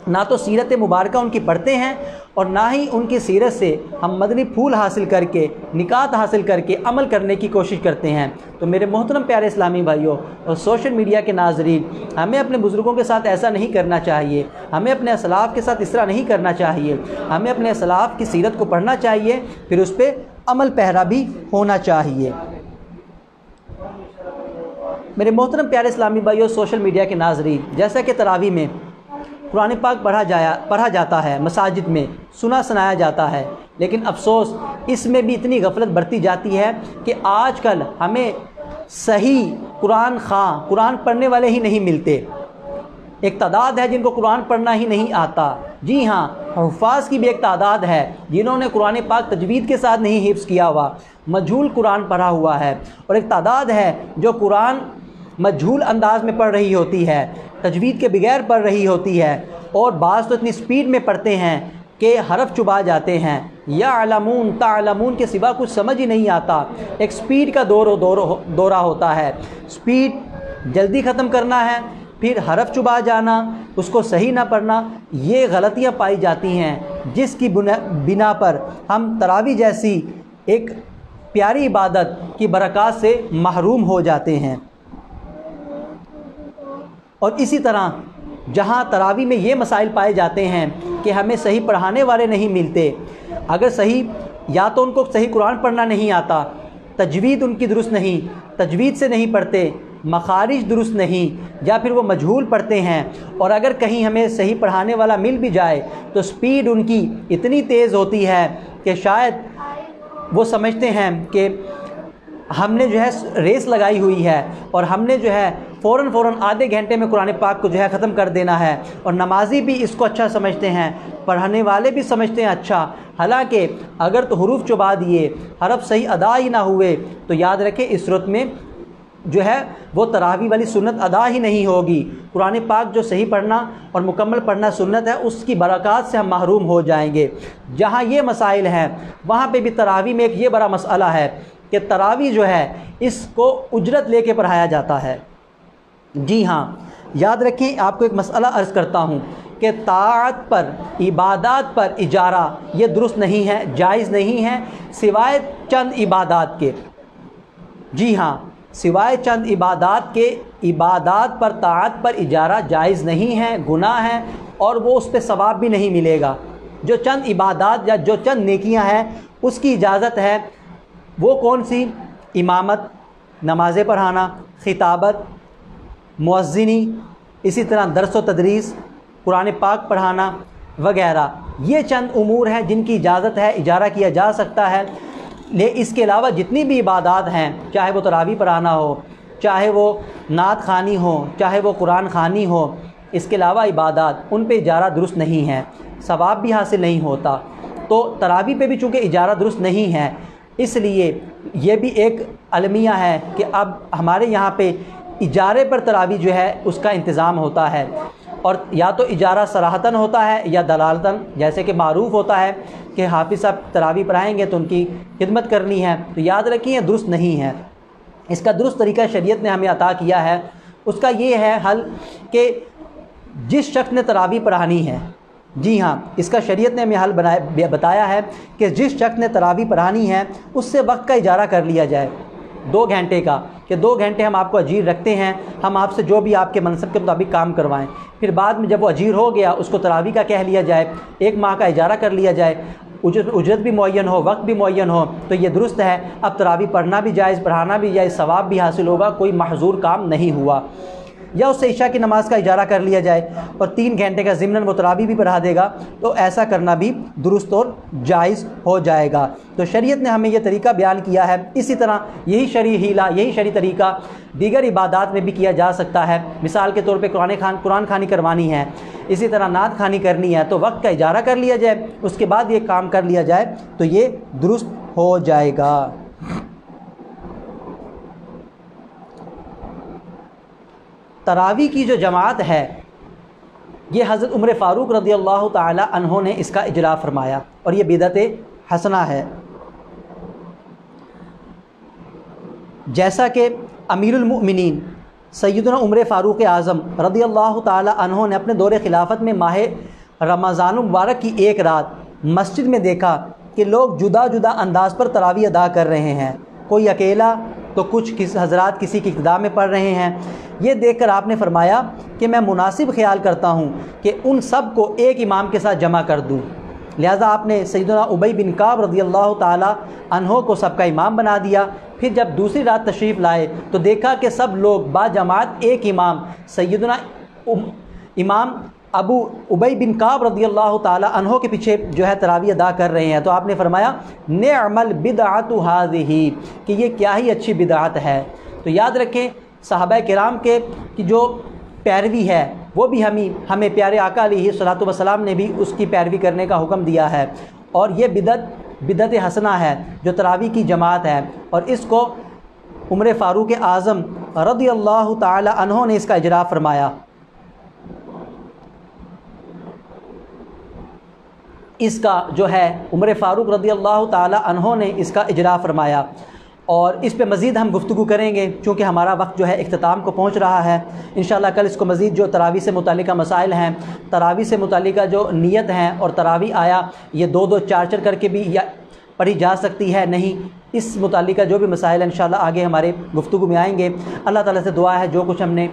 نہ تو سیرت مبارکہ ان کی پڑھتے ہیں اور نہ ہی ان کی سیرت سے ہم مدنی پھول حاصل کر کے، نکات حاصل کر کے عمل کرنے کی کوشش کرتے ہیں۔ تو میرے محترم پیارے اسلامی بھائیوں اور سوشل میڈیا کے ناظرین، ہمیں اپنے بزرگوں کے ساتھ ایسا نہیں کرنا چاہیے، ہمیں اپنے اسلاف کے ساتھ اس طرح نہیں کرنا چاہیے، ہمیں اپنے اسلاف کی سیرت کو پڑھنا چاہیے، پھر اس پہ عمل پیرا بھی ہونا چاہیے۔ میرے محترم پیارے اسلامی بھائیوں سوشل میڈیا کے ناظرین، جیسا کہ تراویح میں قرآن پاک پڑھا جاتا ہے، مساجد میں سنایا جاتا ہے، لیکن افسوس اس میں بھی اتنی غفلت برتی جاتی ہے کہ آج کل ہمیں صحیح قرآن پڑھنے والے ہی نہیں ملتے۔ ایک تعداد ہے جن کو قرآن پڑھنا ہی نہیں آتا، جی ہاں، حفاظ کی بھی ایک تعداد ہے جنہوں نے قرآن پاک تجوید کے ساتھ نہیں حفظ کیا ہوا، مجہول قرآن پڑھا ہوا ہے، اور ایک تعداد ہے جو قرآن مجہول انداز میں پڑھ رہی ہوتی ہے، تجوید کے بغیر پڑھ رہی ہوتی ہے، اور بعض تو اتنی سپیڈ میں پڑھتے ہیں کہ حرف چبا جاتے ہیں، یعلمون تعلمون کے سوا کچھ سمجھ ہی نہیں آتا۔ ایک سپیڈ کا دورہ ہوتا ہے، سپیڈ جلدی ختم کرنا ہے، پھر حرف چبا جانا، اس کو صحیح نہ پڑھنا، یہ غلطیاں پائی جاتی ہیں جس کی بنا پر ہم تراویح جیسی ایک پیاری عبادت کی برکات سے محروم ہو جاتے ہیں۔ اور اسی طرح جہاں تراویح میں یہ مسائل پائے جاتے ہیں کہ ہمیں صحیح پڑھانے والے نہیں ملتے، اگر صحیح یا تو ان کو صحیح قرآن پڑھنا نہیں آتا، تجوید ان کی درست نہیں، تجوید سے نہیں پڑھتے، مخارج درست نہیں، یا پھر وہ مجہول پڑھتے ہیں، اور اگر کہیں ہمیں صحیح پڑھانے والا مل بھی جائے تو سپیڈ ان کی اتنی تیز ہوتی ہے کہ شاید وہ سمجھتے ہیں کہ ہم نے جو ہے ریس لگائی ہوئی ہے اور ہم نے جو ہے فوراً آدھے گھنٹے میں قرآن پاک کو جو ہے ختم کر دینا ہے، اور نمازی بھی اس کو اچھا سمجھتے ہیں، پڑھانے والے بھی سمجھتے ہیں اچھا، حالانکہ اگر تو حروف چبا دیے، حرف صحیح ادا ہی نہ ہوئے تو یاد رکھیں اس صورت میں جو ہے وہ تراویح والی سنت ادا ہی نہیں ہوگی۔ قرآن پاک جو صحیح پڑھنا اور مکمل پڑھنا سنت ہے، اس کی برکات سے ہم محروم ہو جائیں گے۔ جہاں یہ مسائل ہیں وہاں پہ بھی تراویح میں ایک یہ بڑا مسئلہ ہے کہ تراویح جو ہے اس کو اجرت لے کے پڑھایا جاتا ہے۔ جی ہاں، یاد رکھیں، آپ کو ایک مسئلہ عرض کرتا ہوں کہ طاعت پر، عبادات پر اجارہ یہ درست نہیں ہے، جائز نہیں ہے، سوائے چند عبادات کے۔ جی ہاں، سوائے چند عبادات کے، عبادات پر طاعت پر اجارہ جائز نہیں ہے، گناہ ہے، اور وہ اس پہ ثواب بھی نہیں ملے گا۔ جو چند عبادات یا جو چند نیکیاں ہیں اس کی اجازت ہے، وہ کون سی؟ امامت، نمازیں پڑھانا، خطابت، مؤذنی، اسی طرح درس و تدریس، قرآن پاک پڑھانا وغیرہ، یہ چند امور ہیں جن کی اجازت ہے، اجارہ کیا جا سکتا ہے۔ اس کے علاوہ جتنی بھی عبادات ہیں، چاہے وہ تراویح پڑھانا ہو، چاہے وہ نعت خوانی ہو، چاہے وہ قرآن خوانی ہو، اس کے علاوہ عبادات ان پہ اجارہ درست نہیں ہے، ثواب بھی حاصل نہیں ہوتا۔ تو تراویح پہ بھی چونکہ اجارہ درست نہیں ہے، اس لیے یہ بھی ایک المیہ ہے کہ اب ہمارے یہاں پہ اجارے پر تراویح جو ہے اس کا انتظام ہوتا ہے، اور یا تو اجارہ صراحتاً ہوتا ہے یا دلالتاً، جیسے کہ معروف ہوتا ہے کہ حافظ صاحب تراویح پڑھائیں گے تو ان کی خدمت کرنی ہے، تو یاد رکھیں یہ درست نہیں ہے۔ اس کا درست طریقہ شریعت نے ہمیں عطا کیا ہے، اس کا یہ ہے حل کہ جس شخص نے تراویح پڑھانی ہے، جی ہاں، اس کا شریعت نے ہمیں حل بتایا ہے کہ جس شخص نے تراویح پڑھانی ہے اس سے وقت کا اجارہ کر لیا جائے، 2 گھنٹے کا، کہ 2 گھنٹے ہم آپ کو اجیر رکھتے ہیں، ہم آپ سے جو بھی آپ کے منصب کے مطابق کام کروائیں، پھر بعد میں جب وہ اجیر ہو گیا اس کو تراویح کا کہہ لیا جائے، 1 ماہ کا اجارہ کر لیا جائے، اجرت بھی معین ہو، وقت بھی معین ہو، تو یہ درست ہے۔ اب تراویح پڑھنا بھی جائز، پڑھانا بھی جائز، ثواب بھی حاصل ہوگا، کوئی محظور کام نہیں ہوا۔ یا اس سے عشاء کی نماز کا اجارہ کر لیا جائے اور 3 گھنٹے کا ضمناً وہ تراویح بھی پڑھا دے گا، تو ایسا کرنا بھی درست اور جائز ہو جائے گا۔ تو شریعت نے ہمیں یہ طریقہ بیان کیا ہے، اسی طرح یہی شرعی ہیلہ، یہی شرعی طریقہ دیگر عبادات میں بھی کیا جا سکتا ہے۔ مثال کے طور پہ قرآن خوانی کروانی ہے، اسی طرح نعت خوانی کرنی ہے، تو وقت کا اجارہ کر لیا جائے، اس کے بعد یہ کام کر لیا جائے تو یہ درست ہو جائے گا۔ تراویح کی جو جماعت ہے یہ حضرت عمر فاروق رضی اللہ تعالی عنہ نے اس کا اجرا فرمایا اور یہ بدعت حسنہ ہے۔ جیسا کہ امیر المؤمنین سیدنا عمر فاروق اعظم رضی اللہ تعالی عنہ نے اپنے دور خلافت میں ماہ رمضان المبارک کی ایک رات مسجد میں دیکھا کہ لوگ جدا جدا انداز پر تراویح ادا کر رہے ہیں، کوئی اکیلا تو کچھ حضرات کسی کی اقتداء میں پڑھ رہے ہیں۔ یہ دیکھ کر آپ نے فرمایا کہ میں مناسب خیال کرتا ہوں کہ ان سب کو ایک امام کے ساتھ جمع کر دوں، لہذا آپ نے سیدنا ابی بن کعب رضی اللہ تعالی عنہ کو سب کا امام بنا دیا۔ پھر جب دوسری رات تشریف لائے تو دیکھا کہ سب لوگ با جماعت ایک امام سیدنا امام ابو ابی بن کعب رضی اللہ تعالی عنہ کے پیچھے جو ہے تراویح ادا کر رہے ہیں، تو آپ نے فرمایا نعم البدعۃ ھذہ، کہ یہ کیا ہی اچھی بدعت ہے۔ تو یاد رکھیں صحابہ کرام کی جو پیروی ہے وہ بھی ہمیں پیارے آقا علیہ الصلوۃ والسلام نے بھی اس کی پیروی کرنے کا حکم دیا ہے، اور یہ بدعت حسنہ ہے جو تراویح کی جماعت ہے، اور اس کو عمر فاروق اعظم رضی اللہ تعالی عنہ نے اس کا اجرا فرمایا۔ اس کا جو ہے عمر فاروق رضی اللہ تعالی عنہ نے اس کا اجرا فرمایا، اور اس پہ مزید ہم گفتگو کریں گے چونکہ ہمارا وقت جو ہے اختتام کو پہنچ رہا ہے۔ انشاءاللہ کل اس کو مزید جو تراویح سے متعلقہ مسائل ہیں، تراویح سے متعلقہ جو نیت ہیں، اور تراویح آیا یہ 2-2 4 کر کے بھی پڑھی جا سکتی ہے نہیں، اس متعلقہ جو بھی مسائل ہیں انشاءاللہ آگے ہمارے گفتگو میں آئیں گے۔ اللہ تعالیٰ سے دعا ہے جو کچھ ہم نے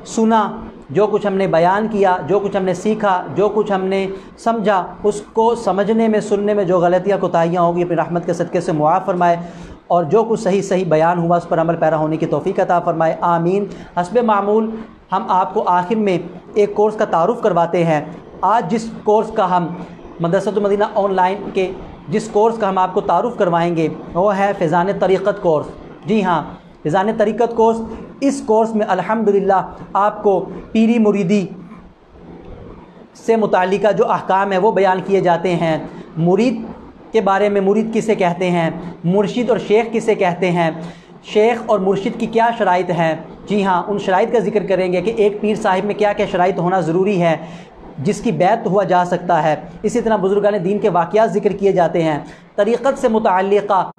سنا، جو کچھ ہم نے بیان کیا، جو کچھ ہم نے سیکھا، جو کچھ ہم نے سمجھا، اس کو سمجھنے میں سننے میں جو غلطیاں کوتاہیاں ہوگی اپنی رحمت کے صدقے سے معاف فرمائے، اور جو کچھ صحیح بیان ہوا اس پر عمل پیرا ہونے کی توفیق عطا فرمائے، آمین۔ حسب معمول ہم آپ کو آخر میں ایک کورس کا تعارف کرواتے ہیں۔ آج جس کورس کا ہم مدرسۃ المدینہ آن لائن کے جس کورس کا ہم آپ کو تعارف کروائیں گے وہ ہے فیضان طریقت کورس۔ جی ہاں، فیضان طریقت کورس۔ اس کورس میں الحمدللہ آپ کو پیری مریدی سے متعلقہ جو احکام ہیں وہ بیان کیے جاتے ہیں، مرید کے بارے میں، مرید کسے کہتے ہیں، مرشد اور شیخ کسے کہتے ہیں، شیخ اور مرشد کی کیا شرائط ہیں۔ جی ہاں، ان شرائط کا ذکر کریں گے کہ ایک پیر صاحب میں کیا کیا شرائط ہونا ضروری ہے جس کی بیعت ہوا جا سکتا ہے۔ اسی طرح بزرگان دین کے واقعات ذکر کیے جاتے ہیں، طریقت سے متعلقہ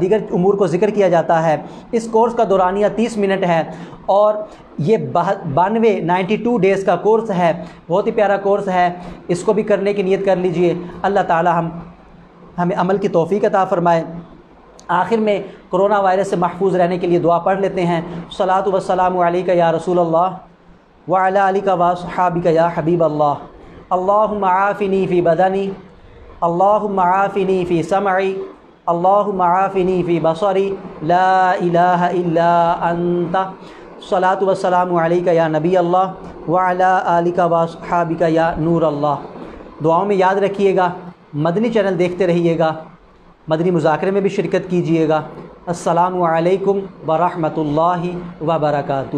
دیگر امور کو ذکر کیا جاتا ہے۔ اس کورس کا دورانیہ 30 منٹ ہے، اور یہ 92 ڈیز کا کورس ہے، بہت ہی پیارا کورس ہے۔ اس کو بھی کرنے کی نیت کر لیجئے، اللہ تعالی ہمیں عمل کی توفیق عطا فرمائے۔ آخر میں کرونا وائرس سے محفوظ رہنے کے لیے دعا پڑھ لیتے ہیں۔ صلاۃ والسلام علیک یا رسول اللہ وعلی آلک واصحابک یا حبیب اللہ، اللہم عافنی فی بدنی، اللہم عافنی فی سمعی، اللہم عافنی فی بصری، لا الہ الا انت، صلاۃ والسلام علیک یا نبی اللہ وعلی آلک واصحابک یا نور اللہ۔ دعاؤں میں یاد رکھیےگا، مدنی چینل دیکھتے رہیے گا، مدنی مذاکرے میں بھی شرکت کیجیے گا۔ السلام علیکم ورحمۃ اللہ وبرکاتہ۔